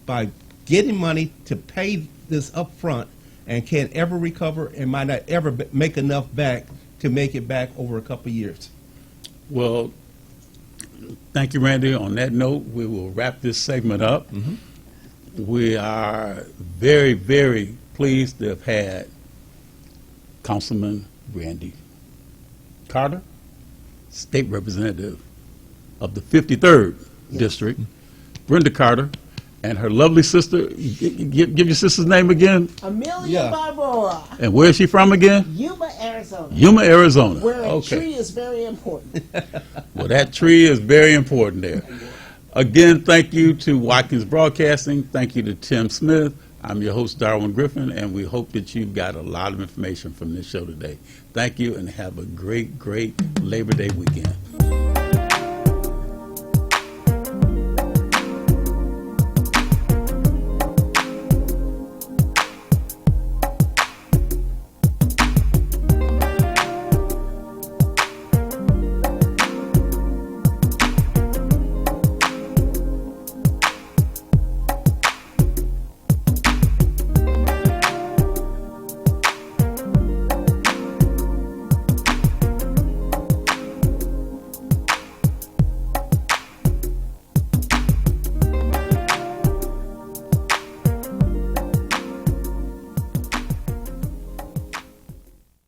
by getting money to pay this up front and can't ever recover and might not ever make enough back to make it back over a couple of years. Well, thank you, Randy. On that note, we will wrap this segment up. We are very, very pleased to have had Councilman Randy Carter, State Representative of the 53rd District, Brenda Carter, and her lovely sister. Give your sister's name again. Amelia Barbara. And where is she from again? Yuma, Arizona. Yuma, Arizona. Where a tree is very important. Well, that tree is very important there. Again, thank you to Watkins Broadcasting. Thank you to Tim Smith. I'm your host, Darwin Griffin, and we hope that you've got a lot of information from this show today. Thank you, and have a great, great Labor Day weekend.